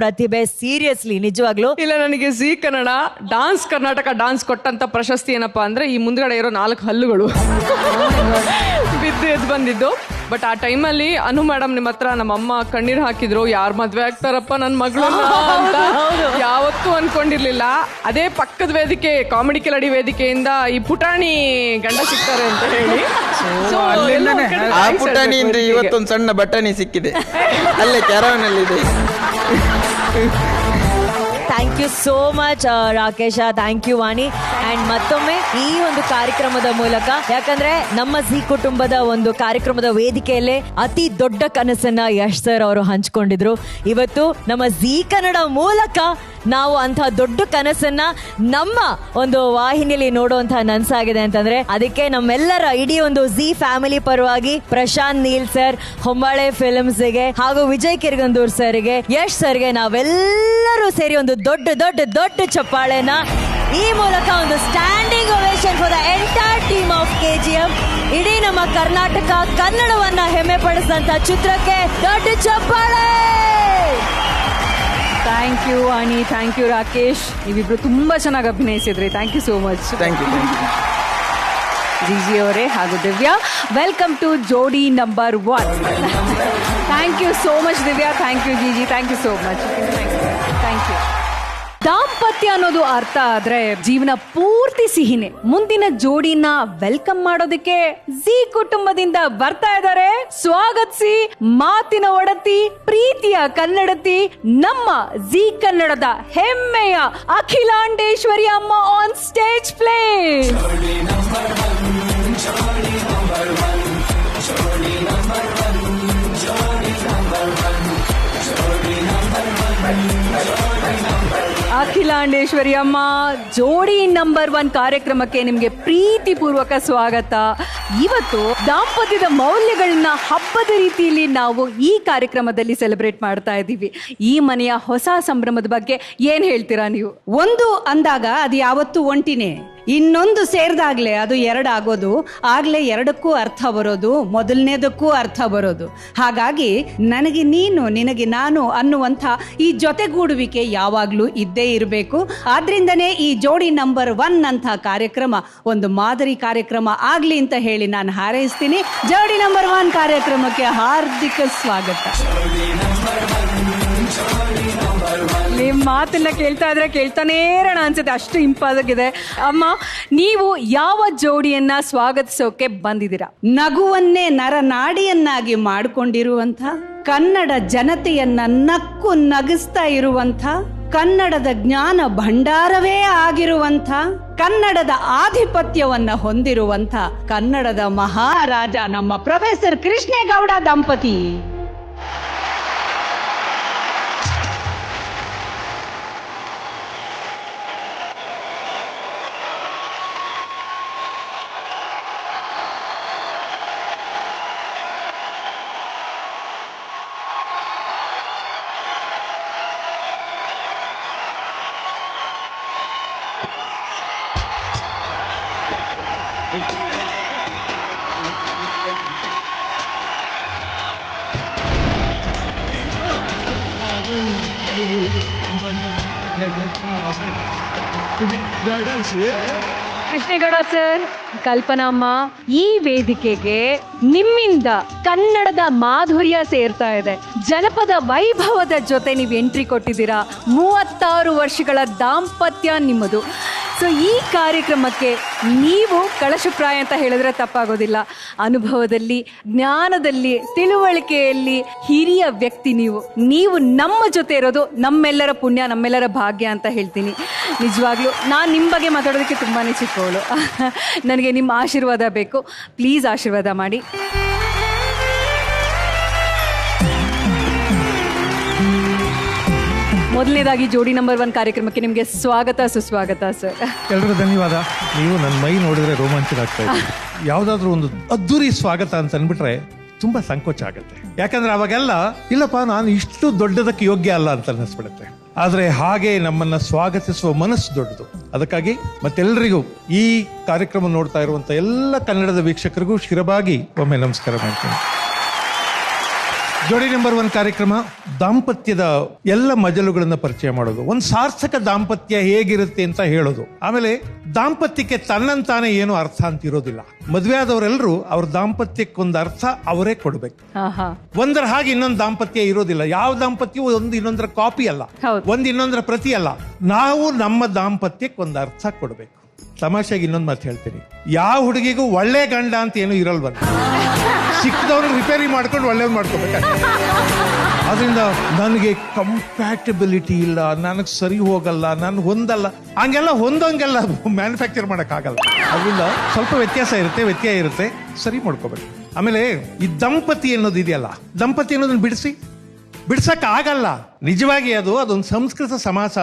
ಪ್ರತಿಭೆ. ಸೀರಿಯಸ್ಲಿ ನಿಜವಾಗ್ಲು ಇಲ್ಲ, ನನಗೆ ಜೀ ಕನ್ನಡ ಡಾನ್ಸ್ ಕರ್ನಾಟಕ ಡಾನ್ಸ್ ಕೊಟ್ಟಂತ ಪ್ರಶಸ್ತಿ ಏನಪ್ಪಾ ಅಂದ್ರೆ ಈ ಮುಂದ್ಗಡೆ ಇರೋ 4 ಹಲ್ಲುಗಳು ಬಿದ್ದು ಎದ್ದು ಬಂದಿದ್ದು. ಬಟ್ ಆ ಟೈಮಲ್ಲಿ ಅನು ಮೇಡಮ್ ನಿಮ್ಮ ಹತ್ರ ನಮ್ಮಮ್ಮ ಕಣ್ಣೀರ್ ಹಾಕಿದ್ರು, ಯಾರ್ ಮದ್ವೆ ಆಗ್ತಾರಪ್ಪ ನನ್ ಮಗಳು ಅಂತ. ಯಾವತ್ತೂ ಅನ್ಕೊಂಡಿರ್ಲಿಲ್ಲ. ಅದೇ ಪಕ್ಕದ ವೇದಿಕೆ ಕಾಮಿಡಿ ಕಿಲಾಡಿ ವೇದಿಕೆಯಿಂದ ಈ ಪುಟಾಣಿ ಗಂಡ ಸಿಗ್ತಾರೆ ಅಂತ ಹೇಳಿ, ಆ ಪುಟಾಣಿಯಿಂದ ಇವತ್ತೊಂದು ಸಣ್ಣ ಬಟಾಣಿ ಸಿಕ್ಕಿದೆ, ಅಲ್ಲೇ ಕ್ಯಾರವನಲ್ಲಿದೆ. Thank you so much Rakesh, thank you Vani. And ಮತ್ತೊಮ್ಮೆ ಈ ಒಂದು ಕಾರ್ಯಕ್ರಮದ ಮೂಲಕ, ಯಾಕಂದ್ರೆ ನಮ್ಮ ಜೀ ಕುಟುಂಬದ ಒಂದು ಕಾರ್ಯಕ್ರಮದ ವೇದಿಕೆಯಲ್ಲೇ ಅತಿ ದೊಡ್ಡ ಕನಸನ್ನ ಯಶ್ ಸರ್ ಅವರು ಹಂಚ್ಕೊಂಡಿದ್ರು. ಇವತ್ತು ನಮ್ಮ ಜೀ ಕನ್ನಡ ಮೂಲಕ ನಾವು ಅಂತಹ ದೊಡ್ಡ ಕನಸನ್ನ ನಮ್ಮ ಒಂದು ವಾಹಿನಿಯಲ್ಲಿ ನೋಡುವಂತಹ ನನ್ಸಾಗಿದೆ ಅಂತಂದ್ರೆ ಅದಕ್ಕೆ ನಮ್ಮೆಲ್ಲರ ಇಡೀ ಒಂದು ಜೀ ಫ್ಯಾಮಿಲಿ ಪರವಾಗಿ ಪ್ರಶಾಂತ್ ನೀಲ್ ಸರ್, ಹೊಂಬಾಳೆ ಫಿಲ್ಮ್ಸ್ಗೆ ಹಾಗೂ ವಿಜಯ್ ಕಿರ್ಗಂದೂರ್ ಸರ್ಗೆ, ಯಶ್ ಸರ್ಗೆ ನಾವೆಲ್ಲರೂ ಸೇರಿ ಒಂದು ದೊಡ್ಡ ದೊಡ್ಡ ದೊಡ್ಡ ಚಪ್ಪಾಳೆನ ಈ ಮೂಲಕ ಒಂದು standing ovation for the entire team of KGF. ಇಡೀ ನಮ್ಮ ಕರ್ನಾಟಕ ಕನ್ನಡವನ್ನ ಹೆಮ್ಮೆ ಪಡಿಸಿದಂತ ಚಿತ್ರಕ್ಕೆ ದೊಡ್ಡ ಚಪ್ಪಾಳೆ. Thank you Vani, thank you Rakesh, ನೀವಿಬ್ರು ತುಂಬಾ ಚೆನ್ನಾಗಿ ಅಭಿನಯಿಸಿದ್ರಿ. Thank you so much. Thank you. GG ಅವರೇ ಹಾಗೂ ದಿವ್ಯಾ, ವೆಲ್ಕಮ್ ಟು ಜೋಡಿ number 1. Thank you so much Divya, thank you GG, thank you so much. Thank you. ದಾಂಪತ್ಯ ಅನ್ನೋದು ಅರ್ಥ ಆದ್ರೆ ಜೀವನ ಪೂರ್ತಿ ಸಿಹಿನೇ. ಮುಂದಿನ ಜೋಡಿನ ವೆಲ್ಕಮ್ ಮಾಡೋದಕ್ಕೆ ಜೀ ಕುಟುಂಬದಿಂದ ಬರ್ತಾ ಇದ್ದಾರೆ. ಸ್ವಾಗತಿಸಿ, ಮಾತಿನ ಒಡತಿ, ಪ್ರೀತಿಯ ಕನ್ನಡತಿ, ನಮ್ಮ ಜೀ ಕನ್ನಡದ ಹೆಮ್ಮೆಯ ಅಖಿಲಾಂಡೇಶ್ವರಿ ಅಮ್ಮ ಆನ್ ಸ್ಟೇಜ್ ಪ್ಲೇ. ಅಖಿಲಾಂಡೇಶ್ವರಿ ಅಮ್ಮ ಜೋಡಿ ನಂಬರ್ 1 ಕಾರ್ಯಕ್ರಮಕ್ಕೆ ನಿಮ್ಗೆ ಪ್ರೀತಿ ಪೂರ್ವಕ ಸ್ವಾಗತ. ಇವತ್ತು ದಾಂಪತ್ಯದ ಮೌಲ್ಯಗಳನ್ನ ಹಬ್ಬದ ರೀತಿಯಲ್ಲಿ ನಾವು ಈ ಕಾರ್ಯಕ್ರಮದಲ್ಲಿ ಸೆಲೆಬ್ರೇಟ್ ಮಾಡ್ತಾ ಇದ್ದೀವಿ. ಈ ಮನೆಯ ಹೊಸ ಸಂಭ್ರಮದ ಬಗ್ಗೆ ಏನ್ ಹೇಳ್ತೀರಾ ನೀವು? ಒಂದು ಅಂದಾಗ ಅದು ಯಾವತ್ತೂ ಒಂಟಿನೇ, ಇನ್ನೊಂದು ಸೇರಿದಾಗ್ಲೇ ಅದು 2 ಆಗೋದು, ಆಗ್ಲೇ 2ಕ್ಕೂ ಅರ್ಥ ಬರೋದು, ಮೊದಲನೇದಕ್ಕೂ ಅರ್ಥ ಬರೋದು. ಹಾಗಾಗಿ ನನಗೆ ನೀನು, ನಿನಗೆ ನಾನು ಅನ್ನುವಂಥ ಈ ಜೊತೆಗೂಡುವಿಕೆ ಯಾವಾಗ್ಲೂ ಇದ್ದೇ ಇರಬೇಕು. ಆದ್ರಿಂದನೇ ಈ ಜೋಡಿ ನಂಬರ್ 1 ಅಂತ ಕಾರ್ಯಕ್ರಮ ಒಂದು ಮಾದರಿ ಕಾರ್ಯಕ್ರಮ ಆಗ್ಲಿ ಅಂತ ಹೇಳಿ ನಾನು ಹಾರೈಸ್ತೀನಿ. ಜೋಡಿ ನಂಬರ್ 1 ಕಾರ್ಯಕ್ರಮಕ್ಕೆ ಹಾರ್ದಿಕ ಸ್ವಾಗತ. ನಿಮ್ ಮಾತನ್ನ ಕೇಳ್ತಾ ಇದ್ರೆ ಕೇಳ್ತಾನೇ ಇರೋಣ ಅನ್ಸುತ್ತೆ, ಅಷ್ಟು ಇಂಪಾಗಿದೆ. ಅಮ್ಮ, ನೀವು ಯಾವ ಜೋಡಿಯನ್ನ ಸ್ವಾಗತಿಸೋಕೆ ಬಂದಿದ್ದೀರಾ? ನಗುವನ್ನೇ ನರನಾಡಿಯನ್ನಾಗಿ ಮಾಡಿಕೊಂಡಿರುವಂಥ, ಕನ್ನಡ ಜನತೆಯನ್ನ ನಕ್ಕು ನಗಿಸ್ತಾ ಇರುವಂಥ, ಕನ್ನಡದ ಜ್ಞಾನ ಭಂಡಾರವೇ ಆಗಿರುವಂಥ, ಕನ್ನಡದ ಆಧಿಪತ್ಯವನ್ನ ಹೊಂದಿರುವಂಥ ಕನ್ನಡದ ಮಹಾರಾಜ ನಮ್ಮ ಪ್ರೊಫೆಸರ್ ಕೃಷ್ಣೇಗೌಡ ದಂಪತಿ. ಕೃಷ್ಣೇಗೌಡ ಸರ್, ಕಲ್ಪನಮ್ಮ, ಈ ವೇದಿಕೆಗೆ ನಿಮ್ಮಿಂದ ಕನ್ನಡದ ಮಾಧುರ್ಯ ಸೇರ್ತಾ ಇದೆ. ಜನಪದ ವೈಭವದ ಜೊತೆ ನೀವು ಎಂಟ್ರಿ ಕೊಟ್ಟಿದ್ದೀರಾ. 36 ವರ್ಷಗಳ ದಾಂಪತ್ಯ ನಿಮ್ಮದು. ಸೊ ಈ ಕಾರ್ಯಕ್ರಮಕ್ಕೆ ನೀವು ಕಳಶಪ್ರಾಯ ಅಂತ ಹೇಳಿದ್ರೆ ತಪ್ಪಾಗೋದಿಲ್ಲ. ಅನುಭವದಲ್ಲಿ, ಜ್ಞಾನದಲ್ಲಿ, ತಿಳುವಳಿಕೆಯಲ್ಲಿ ಹಿರಿಯ ವ್ಯಕ್ತಿ ನೀವು ನಮ್ಮ ಜೊತೆ ಇರೋದು ನಮ್ಮೆಲ್ಲರ ಪುಣ್ಯ, ನಮ್ಮೆಲ್ಲರ ಭಾಗ್ಯ ಅಂತ ಹೇಳ್ತೀನಿ. ನಿಜವಾಗ್ಲೂ ನಾನು ನಿಮ್ಮ ಬಗ್ಗೆ ಮಾತಾಡೋದಕ್ಕೆ ತುಂಬಾ ಚಿಕ್ಕವಳು. ನನಗೆ ನಿಮ್ಮ ಆಶೀರ್ವಾದ ಬೇಕು. ಪ್ಲೀಸ್ ಆಶೀರ್ವಾದ ಮಾಡಿ. ಮೊದಲನೇದಾಗಿ ಜೋಡಿ ನಂಬರ್ 1 ಕಾರ್ಯಕ್ರಮಕ್ಕೆ ನಿಮಗೆ ಸ್ವಾಗತ ಸುಸ್ವಾಗತ ಸರ್. ಎಲ್ರಿಗೂ ಧನ್ಯವಾದ. ನೀವು ನನ್ನ ಮೈ ನೋಡಿದ್ರೆ ರೋಮಾಂಚನ ಆಗ್ತಾ ಇದೆ. ಯಾವುದಾದ್ರೂ ಒಂದು ಅದ್ದೂರಿ ಸ್ವಾಗತ ಅಂತ ಅಂದ್ಬಿಟ್ರೆ ತುಂಬಾ ಸಂಕೋಚ ಆಗುತ್ತೆ. ಯಾಕಂದ್ರೆ ಅವಾಗೆಲ್ಲ ಇಲ್ಲಪ್ಪ ನಾನು ಇಷ್ಟು ದೊಡ್ಡದಕ್ಕೆ ಯೋಗ್ಯ ಅಲ್ಲ ಅಂತ ಅನ್ನಿಸ್ಬಿಡುತ್ತೆ. ಆದ್ರೆ ಹಾಗೆ ನಮ್ಮನ್ನ ಸ್ವಾಗತಿಸುವ ಮನಸ್ಸು ದೊಡ್ಡದು. ಅದಕ್ಕಾಗಿ ಮತ್ತೆಲ್ಲರಿಗೂ ಈ ಕಾರ್ಯಕ್ರಮ ನೋಡ್ತಾ ಇರುವಂತ ಎಲ್ಲ ಕನ್ನಡದ ವೀಕ್ಷಕರಿಗೂ ಶಿರವಾಗಿ ಒಮ್ಮೆ ನಮಸ್ಕಾರ ಮಾಡ್ತೀನಿ. ಜೋಡಿ ನಂಬರ್ 1 ಕಾರ್ಯಕ್ರಮ ದಾಂಪತ್ಯದ ಎಲ್ಲ ಮಜಲುಗಳನ್ನ ಪರಿಚಯ ಮಾಡೋದು, ಒಂದು ಸಾರ್ಥಕ ದಾಂಪತ್ಯ ಹೇಗಿರುತ್ತೆ ಅಂತ ಹೇಳೋದು. ಆಮೇಲೆ ದಾಂಪತ್ಯಕ್ಕೆ ತನ್ನಂತಾನೆ ಏನು ಅರ್ಥ ಅಂತ ಇರೋದಿಲ್ಲ. ಮದುವೆ ಆದವರೆಲ್ಲರೂ ಅವ್ರ ದಾಂಪತ್ಯಕ್ಕೊಂದು ಅರ್ಥ ಅವರೇ ಕೊಡ್ಬೇಕು. ಒಂದರ ಹಾಗೆ ಇನ್ನೊಂದು ದಾಂಪತ್ಯ ಇರೋದಿಲ್ಲ. ಯಾವ ದಾಂಪತ್ಯವೂ ಒಂದು ಇನ್ನೊಂದರ ಕಾಪಿ ಅಲ್ಲ, ಒಂದು ಇನ್ನೊಂದರ ಪ್ರತಿ ಅಲ್ಲ. ನಾವು ನಮ್ಮ ದಾಂಪತ್ಯಕ್ಕೆ ಒಂದು ಅರ್ಥ ಕೊಡ್ಬೇಕು. ತಮಾಷೆಗೆ ಇನ್ನೊಂದು ಮಾತು ಹೇಳ್ತೀನಿ, ಯಾವ ಹುಡುಗಿಗೂ ಒಳ್ಳೆ ಗಂಡ ಅಂತ ಏನು ಇರಲ್ವಂತ. ಸಿಕ್ಕದವ್ರು ರಿಪೇರಿ ಮಾಡ್ಕೊಂಡು ಒಳ್ಳೆಯವ್ರು ಮಾಡ್ಕೋಬೇಕಾಗ್ತದೆ. ಅದರಿಂದ ನನಗೆ ಕಂಪ್ಯಾಟಬಿಲಿಟಿ ಇಲ್ಲ, ನನಗೆ ಸರಿ ಹೋಗಲ್ಲ, ನಾನು ಹೊಂದಲ್ಲ, ಹಂಗೆಲ್ಲ ಹೊಂದಂಗೆಲ್ಲ ಮ್ಯಾನುಫ್ಯಾಕ್ಚರ್ ಮಾಡೋಕ್ಕಾಗಲ್ಲ. ಅದರಿಂದ ಸ್ವಲ್ಪ ವ್ಯತ್ಯಾಸ ಇರುತ್ತೆ, ಸರಿ ಮಾಡ್ಕೋಬೇಕು. ಆಮೇಲೆ ಈ ದಂಪತಿ ಅನ್ನೋದು ಇದೆಯಲ್ಲ, ದಂಪತಿ ಅನ್ನೋದನ್ನ ಬಿಡ್ಸಕ್ ಆಗಲ್ಲ. ನಿಜವಾಗಿ ಅದೊಂದು ಸಂಸ್ಕೃತ ಸಮಾಸ.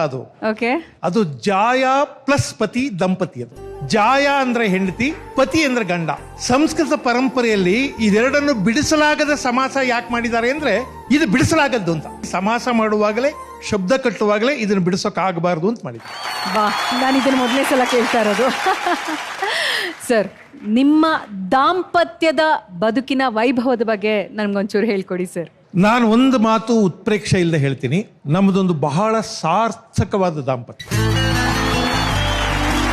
ಅದು ಜಾಯ ಪ್ಲಸ್ ಪತಿ ದಂಪತಿ. ಅದು ಜಾಯ ಅಂದ್ರೆ ಹೆಂಡತಿ, ಪತಿ ಅಂದ್ರೆ ಗಂಡ. ಸಂಸ್ಕೃತ ಪರಂಪರೆಯಲ್ಲಿ ಇದೆರಡನ್ನು ಬಿಡಿಸಲಾಗದ ಸಮಾಸ ಯಾಕೆ ಮಾಡಿದ್ದಾರೆ ಅಂದ್ರೆ ಇದು ಬಿಡಿಸಲಾಗದ್ದು ಅಂತ. ಸಮಾಸ ಮಾಡುವಾಗಲೇ, ಶಬ್ದ ಕಟ್ಟುವಾಗಲೇ ಇದನ್ನು ಬಿಡಿಸೋಕೆ ಆಗಬಾರ್ದು ಅಂತ ಮಾಡಿದ್ದಾರೆ. ನಾನು ಇದನ್ನು ಮೊದಲನೇ ಸಲ ಕೇಳ್ತಾ ಇರೋದು. ಸರ್, ನಿಮ್ಮ ದಾಂಪತ್ಯದ ಬದುಕಿನ ವೈಭವದ ಬಗ್ಗೆ ನನ್ಗೊಂಚೂರು ಹೇಳ್ಕೊಡಿ ಸರ್. ನಾನು ಒಂದು ಮಾತು ಉತ್ಪ್ರೇಕ್ಷೆ ಇಲ್ಲದೆ ಹೇಳ್ತೀನಿ, ನಮ್ಮದೊಂದು ಬಹಳ ಸಾರ್ಥಕವಾದ ದಾಂಪತ್ಯ,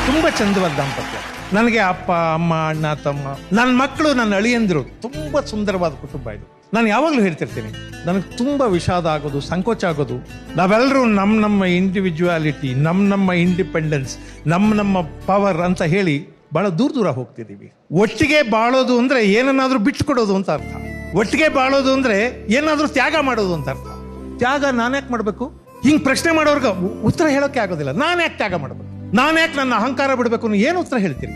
ತುಂಬಾ ಚಂದವಾದ ದಾಂಪತ್ಯ. ನನಗೆ ಅಪ್ಪ ಅಮ್ಮ ಅಣ್ಣ ತಮ್ಮ, ನನ್ನ ಮಕ್ಕಳು, ನನ್ನ ಅಳಿಯಂದಿರು, ತುಂಬಾ ಸುಂದರವಾದ ಕುಟುಂಬ ಇದು. ನಾನು ಯಾವಾಗಲೂ ಹೇಳ್ತಿರ್ತೀನಿ, ನನಗೆ ತುಂಬಾ ವಿಷಾದ ಆಗೋದು, ಸಂಕೋಚ ಆಗೋದು, ನಾವೆಲ್ಲರೂ ನಮ್ಮ ಇಂಡಿವಿಜುವಾಲಿಟಿ, ನಮ್ಮ ಇಂಡಿಪೆಂಡೆನ್ಸ್, ನಮ್ಮ ಪವರ್ ಅಂತ ಹೇಳಿ ಬಹಳ ದೂರ ಹೋಗ್ತಿದ್ದೀವಿ. ಒಟ್ಟಿಗೆ ಬಾಳೋದು ಅಂದ್ರೆ ಏನನ್ನಾದ್ರೂ ಬಿಟ್ಟುಕೊಡೋದು ಅಂತ ಅರ್ಥ. ಒಟ್ಟಿಗೆ ಬಾಳೋದು ಅಂದ್ರೆ ಏನಾದ್ರೂ ತ್ಯಾಗ ಮಾಡೋದು ಅಂತ ಅರ್ಥ. ತ್ಯಾಗ ನಾನ್ಯಾಕೆ ಮಾಡ್ಬೇಕು? ಹಿಂಗ್ ಪ್ರಶ್ನೆ ಮಾಡೋರ್ಗ ಉತ್ತರ ಹೇಳೋಕೆ ಆಗೋದಿಲ್ಲ. ನಾನ್ಯಾಕೆ ತ್ಯಾಗ ಮಾಡ್ಬೇಕು, ನಾನ್ಯಾಕೆ ನನ್ನ ಅಹಂಕಾರ ಬಿಡ್ಬೇಕು ಅನ್ನೋ ಏನು ಉತ್ತರ ಹೇಳ್ತೀರಿ?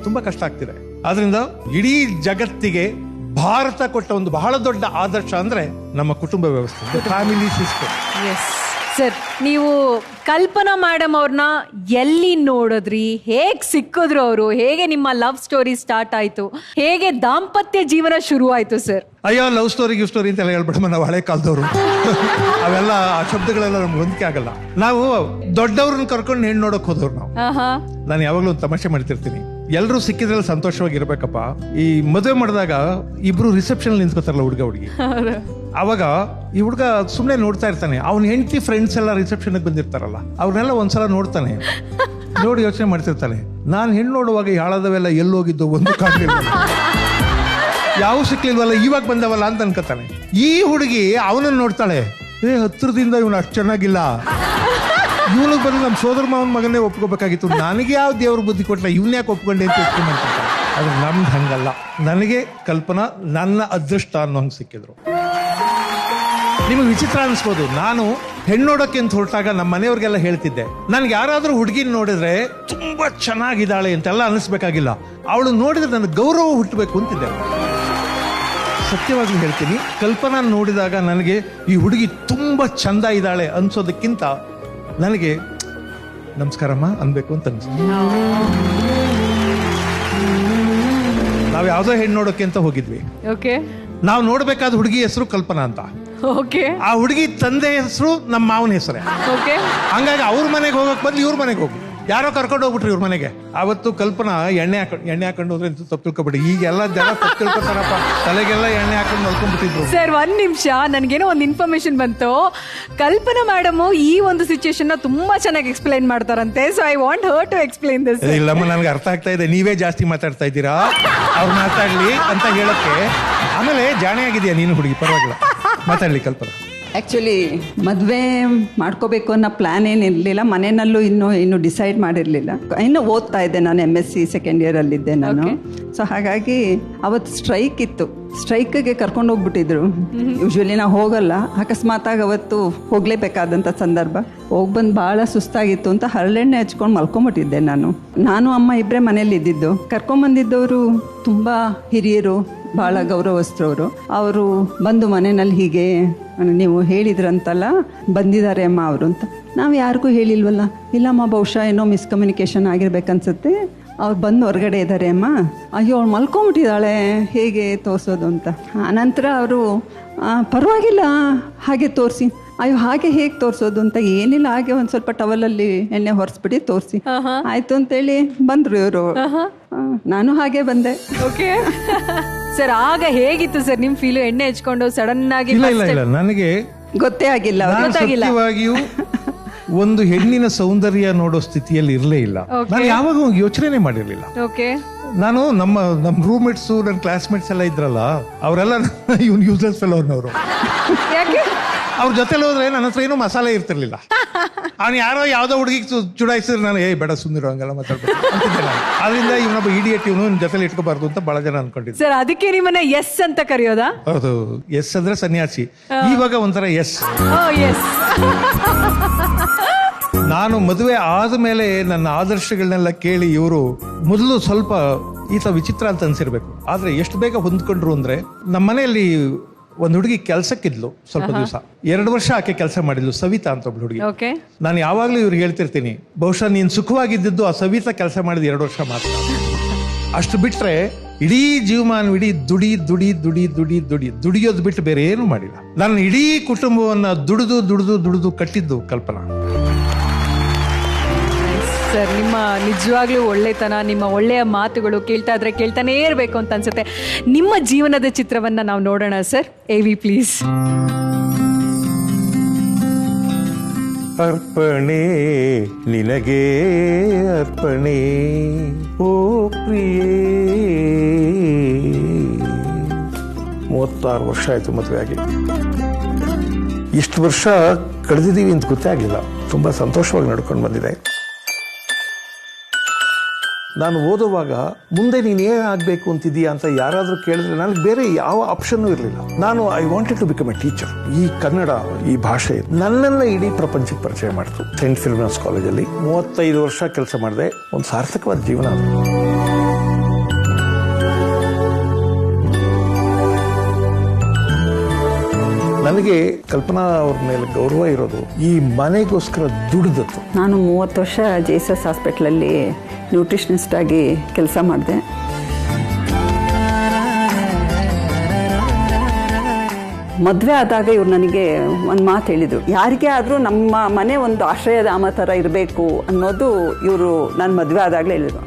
ತುಂಬಾ ಕಷ್ಟ ಆಗ್ತಿದೆ. ಆದ್ರಿಂದ ಇಡೀ ಜಗತ್ತಿಗೆ ಭಾರತ ಕೊಟ್ಟ ಒಂದು ಬಹಳ ದೊಡ್ಡ ಆದರ್ಶ ಅಂದ್ರೆ ನಮ್ಮ ಕುಟುಂಬ ವ್ಯವಸ್ಥೆ, ಫ್ಯಾಮಿಲಿ ಸಿಸ್ಟಮ್. ಸರ್, ನೀವು ಕಲ್ಪನಾ ಮೇಡಮ್ ಅವ್ರನ್ನ ಎಲ್ಲಿ ನೋಡಿದ್ರಿ? ಹೇಗ್ ಸಿಕ್ಕಿದ್ರು ಅವರು? ಹೇಗೆ ನಿಮ್ಮ ಲವ್ ಸ್ಟೋರಿ ಸ್ಟಾರ್ಟ್ ಆಯ್ತು? ಹೇಗೆ ದಾಂಪತ್ಯ ಜೀವನ ಶುರು ಆಯ್ತು ಸರ್? ಅಯ್ಯೋ, ಲವ್ ಸ್ಟೋರಿ ಅಂತೆಲ್ಲ ಹೇಳ್ಬಿಡಮ್ಮ, ನಾವು ಹಳೆ ಕಾಲದವ್ರು. ಅವೆಲ್ಲ ಆ ಶಬ್ದಗಳೆಲ್ಲ ನಮ್ಗೆ ಹೊಂದಿಕೆ ಆಗಲ್ಲ. ನಾವು ದೊಡ್ಡವ್ರನ್ನ ಕರ್ಕೊಂಡು ಹೆಣ್ಣು ನೋಡಕ್ ಹೋದವ್ರು ನಾವು. ನಾನು ಯಾವಾಗ್ಲೂ ಒಂದು ತಮಾಷೆ ಮಾಡ್ತಿರ್ತೀನಿ, ಎಲ್ರು ಸಿಕ್ಕಿದ್ರಲ್ಲಿ ಸಂತೋಷವಾಗಿರ್ಬೇಕಪ್ಪ. ಈ ಮದುವೆ ಮಾಡಿದಾಗ ಇಬ್ರು ರಿಸೆಪ್ಷನ್ ನಿಂತ್ಕೋತಾರಲ್ಲ ಹುಡುಗ ಹುಡುಗಿ, ಅವಾಗ ಈ ಹುಡುಗ ಸುಮ್ನೆ ನೋಡ್ತಾ ಇರ್ತಾನೆ. ಅವ್ನ ಹೆಂಡತಿ ಫ್ರೆಂಡ್ಸ್ ಎಲ್ಲ ರಿಸೆಪ್ಷನ್ ಬಂದಿರ್ತಾರಲ್ಲ, ಅವ್ರನ್ನೆಲ್ಲ ಒಂದ್ಸಲ ನೋಡ್ತಾನೆ. ನೋಡಿ ಯೋಚನೆ ಮಾಡ್ತಿರ್ತಾನೆ, ನಾನು ಹೆಣ್ಣು ನೋಡುವಾಗ ಯಾಳದವೆಲ್ಲ ಎಲ್ಲೋಗಿದ್ದು ಒಂದು ಕಾಣಲಿಲ್ಲ, ಯಾವ ಸಿಕ್ಲಿಲ್ವಲ್ಲ, ಇವಾಗ ಬಂದವಲ್ಲ ಅಂತ ಅನ್ಕೋತಾನೆ. ಈ ಹುಡುಗಿ ಅವನನ್ನ ನೋಡ್ತಾಳೆ, ಹತ್ರದಿಂದ ಇವನು ಅಷ್ಟು ಚೆನ್ನಾಗಿಲ್ಲ, ಇವನಿಗೆ ಬಂದು ನಮ್ಮ ಸೋದರ ಮಾವನ ಮಗನೇ ಒಪ್ಕೋಬೇಕಾಗಿತ್ತು, ನನಗೆ ಯಾವ ದೇವ್ರ ಬುದ್ಧಿ ಕೊಟ್ಟಲ್ಲ, ಇವನ್ ಯಾಕೆ ಒಪ್ಕೊಂಡೆ ಅಂತ ಯೋಚನೆ ಅದು ನಮ್ದು ಹಂಗಲ್ಲ. ನನಗೆ ಕಲ್ಪನಾ ನನ್ನ ಅದೃಷ್ಟ ಅನ್ನೋ ಹಂಗೆ ಸಿಕ್ಕಿದ್ರು. ನಿಮಗೆ ವಿಚಿತ್ರ ಅನ್ಸ್ಬೋದು, ನಾನು ಹೆಣ್ಣೋಡಕ್ಕೆ ಅಂತ ಹೊರಟಾಗ ನಮ್ಮ ಮನೆಯವ್ರಿಗೆಲ್ಲ ಹೇಳ್ತಿದ್ದೆ, ನನ್ಗೆ ಯಾರಾದ್ರೂ ಹುಡುಗಿನ ನೋಡಿದ್ರೆ ತುಂಬಾ ಚೆನ್ನಾಗಿದ್ದಾಳೆ ಅಂತೆಲ್ಲ ಅನಿಸ್ಬೇಕಾಗಿಲ್ಲ, ಅವಳು ನೋಡಿದ್ರೆ ನನಗೆ ಗೌರವ ಹುಟ್ಟಬೇಕು ಅಂತಿದ್ದೆ. ಸತ್ಯವಾಗ್ಲೂ ಹೇಳ್ತೀನಿ, ಕಲ್ಪನಾ ನೋಡಿದಾಗ ನನಗೆ ಈ ಹುಡುಗಿ ತುಂಬಾ ಚಂದ ಇದ್ದಾಳೆ ಅನ್ಸೋದಕ್ಕಿಂತ ನನಗೆ ನಮಸ್ಕಾರಮ್ಮ ಅನ್ಬೇಕು ಅಂತ ಅನ್ಸುತ್ತೆ. ನಾವ್ ಯಾವ್ದೋ ಹೆಣ್ಣು ನೋಡೋಕೆ ಅಂತ ಹೋಗಿದ್ವಿ. ನಾವು ನೋಡ್ಬೇಕಾದ ಹುಡುಗಿ ಹೆಸರು ಕಲ್ಪನಾ ಅಂತ. ಆ ಹುಡುಗಿ ತಂದೆ ಹೆಸರು ನಮ್ಮ ಮಾವನ ಹೆಸರೇ. ಹಂಗಾಗಿ ಅವ್ರ ಮನೆಗೆ ಹೋಗಕ್ ಬದ್ಲು ಇವ್ರ ಮನೆಗೆ ಹೋಗು. ಯಾರೋ ಕರ್ಕೊಂಡು ಹೋಗ್ಬಿಟ್ರಿ ಇವ್ರ ಮನೆಗೆ. ಅವತ್ತು ಕಲ್ಪನಾ ಎಣ್ಣೆ ಹಾಕೊಂಡು ಹೋದ್ರೆ ತಪ್ಪು ತಿಳ್ಕೊಬೇಡಿ. ಈಗೆಲ್ಲ ಜನ ತಪ್ಪು ತಿಳ್ಕೊತಾರಪ್ಪ, ತಲೆಗೆಲ್ಲ ಎಣ್ಣೆ ಹಾಕೊಂಡು ಮಲ್ಕೊಂಡ್ಬಿಟ್ಟಿದ್ರು. ಸರ್, ಒಂದ್ ನಿಮಿಷ, ನನ್ಗೇನೋ ಒಂದು ಇನ್ಫಾರ್ಮೇಶನ್ ಬಂತು. ಕಲ್ಪನಾ ಮೇಡಮ್ ಈ ಒಂದು ಸಿಚುಯೇಷನ್ ತುಂಬಾ ಚೆನ್ನಾಗಿ ಎಕ್ಸ್ಪ್ಲೈನ್ ಮಾಡ್ತಾರಂತೆ. So I want her to explain this. ಇಲ್ಲಮ್ಮ, ನನ್ಗೆ ಅರ್ಥ ಆಗ್ತಾ ಇದೆ, ನೀವೇ ಜಾಸ್ತಿ ಮಾತಾಡ್ತಾ ಇದ್ದೀರಾ, ಅವ್ರು ಮಾತಾಡ್ಲಿ ಅಂತ ಹೇಳಕ್ಕೆ. ಆಮೇಲೆ ಜಾಣೆ ಆಗಿದೆಯಾ ನೀನು ಹುಡುಗಿ, ಪರವಾಗಿಲ್ಲ, ಮಾತಾಡ್ಲಿ ಕಲ್ಪನಾ. ಆ್ಯಕ್ಚುಲಿ ಮದುವೆ ಮಾಡ್ಕೋಬೇಕು ಅನ್ನೋ ಪ್ಲ್ಯಾನ್ ಏನಿರಲಿಲ್ಲ. ಮನೆಯಲ್ಲೂ ಇನ್ನೂ ಡಿಸೈಡ್ ಮಾಡಿರಲಿಲ್ಲ. ಇನ್ನೂ ಓದ್ತಾ ಇದ್ದೆ ನಾನು, MSc ಸೆಕೆಂಡ್ ಇಯರಲ್ಲಿದ್ದೆ ನಾನು. ಸೊ ಹಾಗಾಗಿ ಅವತ್ತು ಸ್ಟ್ರೈಕ್ ಇತ್ತು. ಸ್ಟ್ರೈಕ್ಗೆ ಕರ್ಕೊಂಡು ಹೋಗ್ಬಿಟ್ಟಿದ್ರು. ಯೂಶ್ವಲಿ ನಾವು ಹೋಗಲ್ಲ, ಅಕಸ್ಮಾತಾಗಿ ಅವತ್ತು ಹೋಗಲೇಬೇಕಾದಂಥ ಸಂದರ್ಭ. ಹೋಗ್ಬಂದು ಭಾಳ ಸುಸ್ತಾಗಿತ್ತು ಅಂತ ಹರಳೆಣ್ಣೆ ಹಚ್ಕೊಂಡು ಮಲ್ಕೊಂಬಿಟ್ಟಿದ್ದೆ ನಾನು. ಅಮ್ಮ ಇಬ್ಬರೇ ಮನೇಲಿ ಇದ್ದಿದ್ದು. ಕರ್ಕೊಂಬಂದಿದ್ದವರು ತುಂಬ ಹಿರಿಯರು, ಭಾಳ ಗೌರವಸ್ಥರವರು. ಅವರು ಬಂದು ಮನೆಯಲ್ಲಿ ಹೀಗೆ ನೀವು ಹೇಳಿದ್ರಂತಲ್ಲ ಬಂದಿದ್ದಾರೆ ಅಮ್ಮ ಅವರು ಅಂತ. ನಾವು ಯಾರಿಗೂ ಹೇಳಿಲ್ವಲ್ಲ. ಇಲ್ಲಮ್ಮ ಬಹುಶಃ ಏನೋ ಮಿಸ್ಕಮ್ಯುನಿಕೇಶನ್ ಆಗಿರ್ಬೇಕನ್ಸುತ್ತೆ. ಅವ್ರು ಬಂದು ಹೊರಗಡೆ ಇದ್ದಾರೆ ಅಮ್ಮ, ಅಯ್ಯೋ ಅವಳು ಮಲ್ಕೊಂಬಿಟ್ಟಿದ್ದಾಳೆ, ಹೇಗೆ ತೋರಿಸೋದು ಅಂತ. ಆನಂತರ ಅವರು ಪರವಾಗಿಲ್ಲ ಹಾಗೆ ತೋರಿಸಿ. ಅಯ್ಯೋ ಹಾಗೆ ಹೇಗೆ ತೋರಿಸೋದು ಅಂತ. ಏನಿಲ್ಲ, ಹಾಗೆ ಒಂದು ಸ್ವಲ್ಪ ಟವಲಲ್ಲಿ ಎಣ್ಣೆ ಹೊರಿಸ್ಬಿಟ್ಟು ತೋರಿಸಿ ಆಯಿತು ಅಂತೇಳಿ ಬಂದರು ಇವರು. ನಾನು ಹಾಗೆ ಬಂದೆ. ಓಕೆ ಸರ್, ಆಗ ಹೇಗಿತ್ತು ಸರ್ ನಿಮ್ಮ ಫೀಲು? ಎಣ್ಣೆ ಹಚ್ಕೊಂಡು ಸಡನ್ ಆಗಿ ಇಲ್ಲ ನನಗೆ ಗೊತ್ತೇ ಆಗಿಲ್ಲ. ಸತ್ಯವಾಗಿಯೂ ಒಂದು ಹೆಣ್ಣಿನ ಸೌಂದರ್ಯ ನೋಡೋ ಸ್ಥಿತಿಯಲ್ಲಿ ಇರಲೇ ಇಲ್ಲ. ನಾನು ಯಾವಾಗ ಯೋಚನೆ ಮಾಡಿರ್ಲಿಲ್ಲ. ನಾನು ನಮ್ಮ ರೂಮ್ಮೇಟ್ಸ್, ನನ್ನ ಕ್ಲಾಸ್ಮೇಟ್ಸ್ ಎಲ್ಲ ಇದ್ರಲ್ಲ, ಅವರೆಲ್ಲ ಇವ್ನು ಯೂಸ್ಲೆಸ್ ಫೆಲೋನವರು. ಅವ್ರ ಜೊತೆಲಿ ಹೋದ್ರೆ ನನ್ನ ಹತ್ರ ಏನೂ ಮಸಾಲೆ ಇರ್ತಿರ್ಲಿಲ್ಲ. ಅವ್ನು ಯಾರೋ ಯಾವ್ದೋ ಹುಡುಗಿಗೆ ಚುಡಾಯಿಸಿದ್ರೆ ನಾನು ಬೇಡ ಸುಂದಿರೋ ಹಂಗೆಲ್ಲ ಮಾತಾಡ್ಬೇಕು ಅಂತಿದ್ದೆ ನಾನು. ಅದರಿಂದ ಇವನೊಬ್ಬ ಇಡಿಯಟ್, ಇವನು ಜೊತೆಲಿ ಇಟ್ಕೋಬಾರ್ದು ಅಂತ ಬಹಳ ಜನ ಅನ್ಕೊಂಡಿದ್ದೆ. ಸರ್, ಅದಕ್ಕೆ ನಿಮ್ಮನ್ನ ಎಸ್ ಅಂತ ಕರೆಯೋದಾ? ಹೌದು, ಎಸ್ ಅಂದ್ರೆ ಸನ್ಯಾಸಿ. ಇವಾಗ ಒಂಥರ ಎಸ್. ನಾನು ಮದುವೆ ಆದ್ಮೇಲೆ ನನ್ನ ಆದರ್ಶಗಳನ್ನೆಲ್ಲ ಕೇಳಿ ಇವರು ಮೊದಲು ಸ್ವಲ್ಪ ಈತ ವಿಚಿತ್ರ ಅಂತ ಅನ್ಸಿರ್ಬೇಕು. ಆದ್ರೆ ಎಷ್ಟು ಬೇಗ ಹೊಂದ್ಕೊಂಡ್ರು ಅಂದ್ರೆ, ನಮ್ಮ ಮನೆಯಲ್ಲಿ ಒಂದು ಹುಡುಗಿ ಕೆಲ್ಸಕ್ಕಿದ್ಲು ಸ್ವಲ್ಪ ದಿವಸ. 2 ವರ್ಷ ಆಕೆ ಕೆಲಸ ಮಾಡಿದ್ಲು, ಸವಿತಾ ಅಂತ ಒಬ್ಳು ಹುಡುಗಿ. ನಾನು ಯಾವಾಗ್ಲೂ ಇವ್ರಿಗೆ ಹೇಳ್ತಿರ್ತೀನಿ, ಬಹುಶಃ ನೀನ್ ಸುಖವಾಗಿದ್ದು ಆ ಸವಿತಾ ಕೆಲಸ ಮಾಡಿದ 2 ವರ್ಷ ಮಾತ್ರ. ಅಷ್ಟು ಬಿಟ್ರೆ ಇಡೀ ಜೀವಮಾನವಿಡೀ ದುಡಿ ದುಡಿ ದುಡಿ ದುಡಿ ದುಡಿ ದುಡಿಯೋದು ಬಿಟ್ಟು ಬೇರೆ ಏನು ಮಾಡಿಲ್ಲ. ನನ್ನ ಇಡೀ ಕುಟುಂಬವನ್ನ ದುಡಿದು ದುಡಿದು ದುಡಿದು ಕಟ್ಟಿದ್ದು ಕಲ್ಪನಾ. ಸರ್, ನಿಮ್ಮ ನಿಜವಾಗ್ಲೂ ಒಳ್ಳೆತನ, ನಿಮ್ಮ ಒಳ್ಳೆಯ ಮಾತುಗಳು ಕೇಳ್ತಾ ಇದ್ರೆ ಕೇಳ್ತಾನೇ ಇರಬೇಕು ಅಂತ ಅನ್ಸುತ್ತೆ. ನಿಮ್ಮ ಜೀವನದ ಚಿತ್ರವನ್ನ ನಾವು ನೋಡೋಣ ಸರ್. AV please. ಅರ್ಪಣೆ ನಿನಗೆ ಅರ್ಪಣೆ ಓ ಪ್ರಿಯೇ. 36 ವರ್ಷ ಆಯ್ತು ಮದುವೆ ಆಗಿ. ಇಷ್ಟು ವರ್ಷ ಕಳೆದಿದ್ದೀವಿ ಅಂತ ಗೊತ್ತೇ ಆಗಲಿಲ್ಲ. ತುಂಬಾ ಸಂತೋಷವಾಗಿ ನಡ್ಕೊಂಡು ಬಂದಿದೆ. ನಾನು ಓದುವಾಗ ಮುಂದೆ ನೀನು ಏನ್ ಆಗ್ಬೇಕು ಅಂತಿದೀಯಾ ಅಂತ ಯಾರಾದ್ರೂ ಕೇಳಿದ್ರೆ ನನಗೆ ಬೇರೆ ಯಾವ ಆಪ್ಷನ್ ಇರಲಿಲ್ಲ. ನಾನು I wanted to become a teacher. ಈ ಕನ್ನಡ, ಈ ಭಾಷೆ ನನ್ನನ್ನ ಇಡೀ ಪ್ರಪಂಚಕ್ಕೆ ಪರಿಚಯ ಮಾಡಿತು. ಸೆಂಟ್ ಫಿಲೋಮಿನಾಸ್ ಕಾಲೇಜಲ್ಲಿ 35 ವರ್ಷ ಕೆಲಸ ಮಾಡಿದೆ. ಒಂದು ಸಾರ್ಥಕವಾದ ಜೀವನ ಅದು. ನನಗೆ ಕಲ್ಪನಾ ಅವ್ರ ಮೇಲೆ ಗೌರವ ಇರೋದು ಈ ಮನೆಗೋಸ್ಕರ ದುಡಿದದ್ದು. ನಾನು 30 ವರ್ಷ JSS ಹಾಸ್ಪಿಟ್ಲಲ್ಲಿ ನ್ಯೂಟ್ರಿಷನಿಸ್ಟ್ ಆಗಿ ಕೆಲಸ ಮಾಡಿದೆ. ಮದುವೆ ಆದಾಗ ಇವ್ರು ನನಗೆ ಒಂದು ಮಾತು ಹೇಳಿದರು, ಯಾರಿಗೇ ಆದರೂ ನಮ್ಮ ಮನೆ ಒಂದು ಆಶ್ರಯಧಾಮ ಥರ ಇರಬೇಕು ಅನ್ನೋದು ಇವರು ನಾನು ಮದುವೆ ಆದಾಗಲೇ ಹೇಳಿದರು.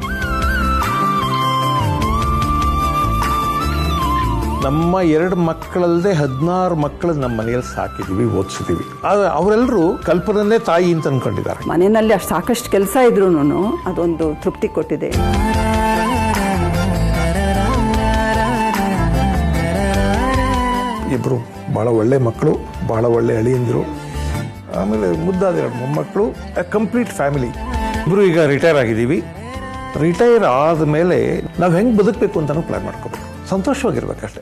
ನಮ್ಮ 2 ಮಕ್ಕಳಲ್ಲದೆ 16 ಮಕ್ಕಳು ನಮ್ಮ ಮನೆಯಲ್ಲಿ ಸಾಕಿದೀವಿ, ಓದಿಸಿದೀವಿ. ಆದ್ರೆ ಅವರೆಲ್ಲರೂ ಕಲ್ಪನನ್ನೇ ತಾಯಿ ಅಂತ ಅನ್ಕೊಂಡಿದ್ದಾರೆ. ಮನೆಯಲ್ಲಿ ಅಷ್ಟು ಸಾಕಷ್ಟು ಕೆಲಸ ಇದ್ರೂ ಅದೊಂದು ತೃಪ್ತಿ ಕೊಟ್ಟಿದೆ. ಇಬ್ರು ಬಹಳ ಒಳ್ಳೆ ಮಕ್ಕಳು, ಬಹಳ ಒಳ್ಳೆ ಅಳಿಯಂದಿರು, ಆಮೇಲೆ ಮುದ್ದಾದ 2 ಮೊಮ್ಮಕ್ಕಳು, ಕಂಪ್ಲೀಟ್ ಫ್ಯಾಮಿಲಿ. ಇಬ್ರು ಈಗ ರಿಟೈರ್ ಆಗಿದ್ದೀವಿ. ರಿಟೈರ್ ಆದ್ಮೇಲೆ ನಾವು ಹೆಂಗ್ ಬದುಕಬೇಕು ಅಂತಾನು ಪ್ಲಾನ್ ಮಾಡ್ಕೋಬೇಕು. ಸಂತೋಷವಾಗಿರ್ಬೇಕಷ್ಟೆ.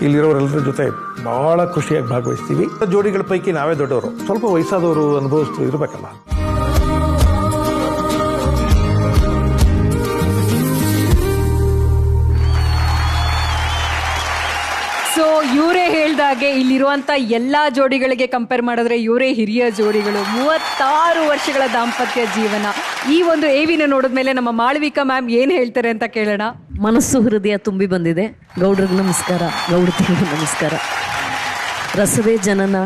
ಇಲ್ಲಿರೋರೆಲ್ಲರ ಜೊತೆ ಬಹಳ ಖುಷಿಯಾಗಿ ಭಾಗವಹಿಸ್ತೀವಿ. ಜೋಡಿಗಳ ಪೈಕಿ ನಾವೇ ದೊಡ್ಡವರು, ಸ್ವಲ್ಪ ವಯಸ್ಸಾದವರು ಅನುಭವಿಸ್ತು ಇರಬೇಕಲ್ಲ. ಸೊ ಇವರೇ ಹೇಳ್ದಾಗೆ ಇಲ್ಲಿರುವಂತ ಎಲ್ಲಾ ಜೋಡಿಗಳಿಗೆ ಕಂಪೇರ್ ಮಾಡಿದ್ರೆ ಇವರೇ ಹಿರಿಯ ಜೋಡಿಗಳು. 36 ವರ್ಷಗಳ ದಾಂಪತ್ಯ ಜೀವನ. ಈ ಒಂದು AVನ ನೋಡಿದ್ಮೇಲೆ ನಮ್ಮ ಮಾಳವಿಕಾ ಮ್ಯಾಮ್ ಏನ್ ಹೇಳ್ತಾರೆ ಅಂತ ಕೇಳೋಣ. ಮನಸ್ಸು ಹೃದಯ ತುಂಬಿ ಬಂದಿದೆ. ಗೌಡ್ರಿಗೆ ನಮಸ್ಕಾರ, ಗೌಡತಿಗೆ ನಮಸ್ಕಾರ. ರಸವೇ ಜನನ,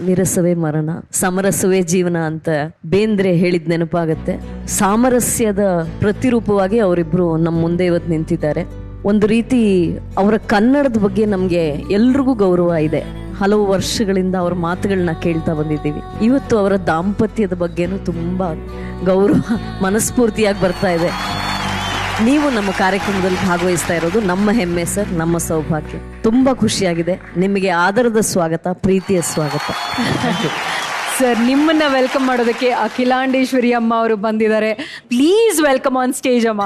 ವಿರಸವೇ ಮರಣ, ಸಮರಸವೇ ಜೀವನ ಅಂತ ಬೇಂದ್ರೆ ಹೇಳಿದ ನೆನಪಾಗತ್ತೆ. ಸಾಮರಸ್ಯದ ಪ್ರತಿರೂಪವಾಗಿ ಅವರಿಬ್ರು ನಮ್ಮ ಮುಂದೆ ಇವತ್ತು ನಿಂತಿದ್ದಾರೆ. ಒಂದು ರೀತಿ ಅವರ ಕನ್ನಡದ ಬಗ್ಗೆ ನಮಗೆ ಎಲ್ರಿಗೂ ಗೌರವ ಇದೆ. ಹಲವು ವರ್ಷಗಳಿಂದ ಅವ್ರ ಮಾತುಗಳನ್ನ ಕೇಳ್ತಾ ಬಂದಿದ್ದೀವಿ. ಇವತ್ತು ಅವರ ದಾಂಪತ್ಯದ ಬಗ್ಗೆನೂ ತುಂಬಾ ಗೌರವ ಮನಸ್ಫೂರ್ತಿಯಾಗಿ ಬರ್ತಾ ಇದೆ. ನೀವು ನಮ್ಮ ಕಾರ್ಯಕ್ರಮದಲ್ಲಿ ಭಾಗವಹಿಸ್ತಾ ಇರೋದು ನಮ್ಮ ಹೆಮ್ಮೆ ಸರ್, ನಮ್ಮ ಸೌಭಾಗ್ಯ. ತುಂಬಾ ಖುಷಿಯಾಗಿದೆ. ನಿಮಗೆ ಆದರದ ಸ್ವಾಗತ, ಪ್ರೀತಿಯ ಸ್ವಾಗತ. ಸರ್, ನಿಮ್ಮನ್ನ ವೆಲ್ಕಮ್ ಮಾಡೋದಕ್ಕೆ ಅಖಿಲಾಂಡೇಶ್ವರಿ ಅಮ್ಮ ಅವರು ಬಂದಿದ್ದಾರೆ. ಪ್ಲೀಸ್ ವೆಲ್ಕಮ್ ಆನ್ ಸ್ಟೇಜ್ ಅಮ್ಮ.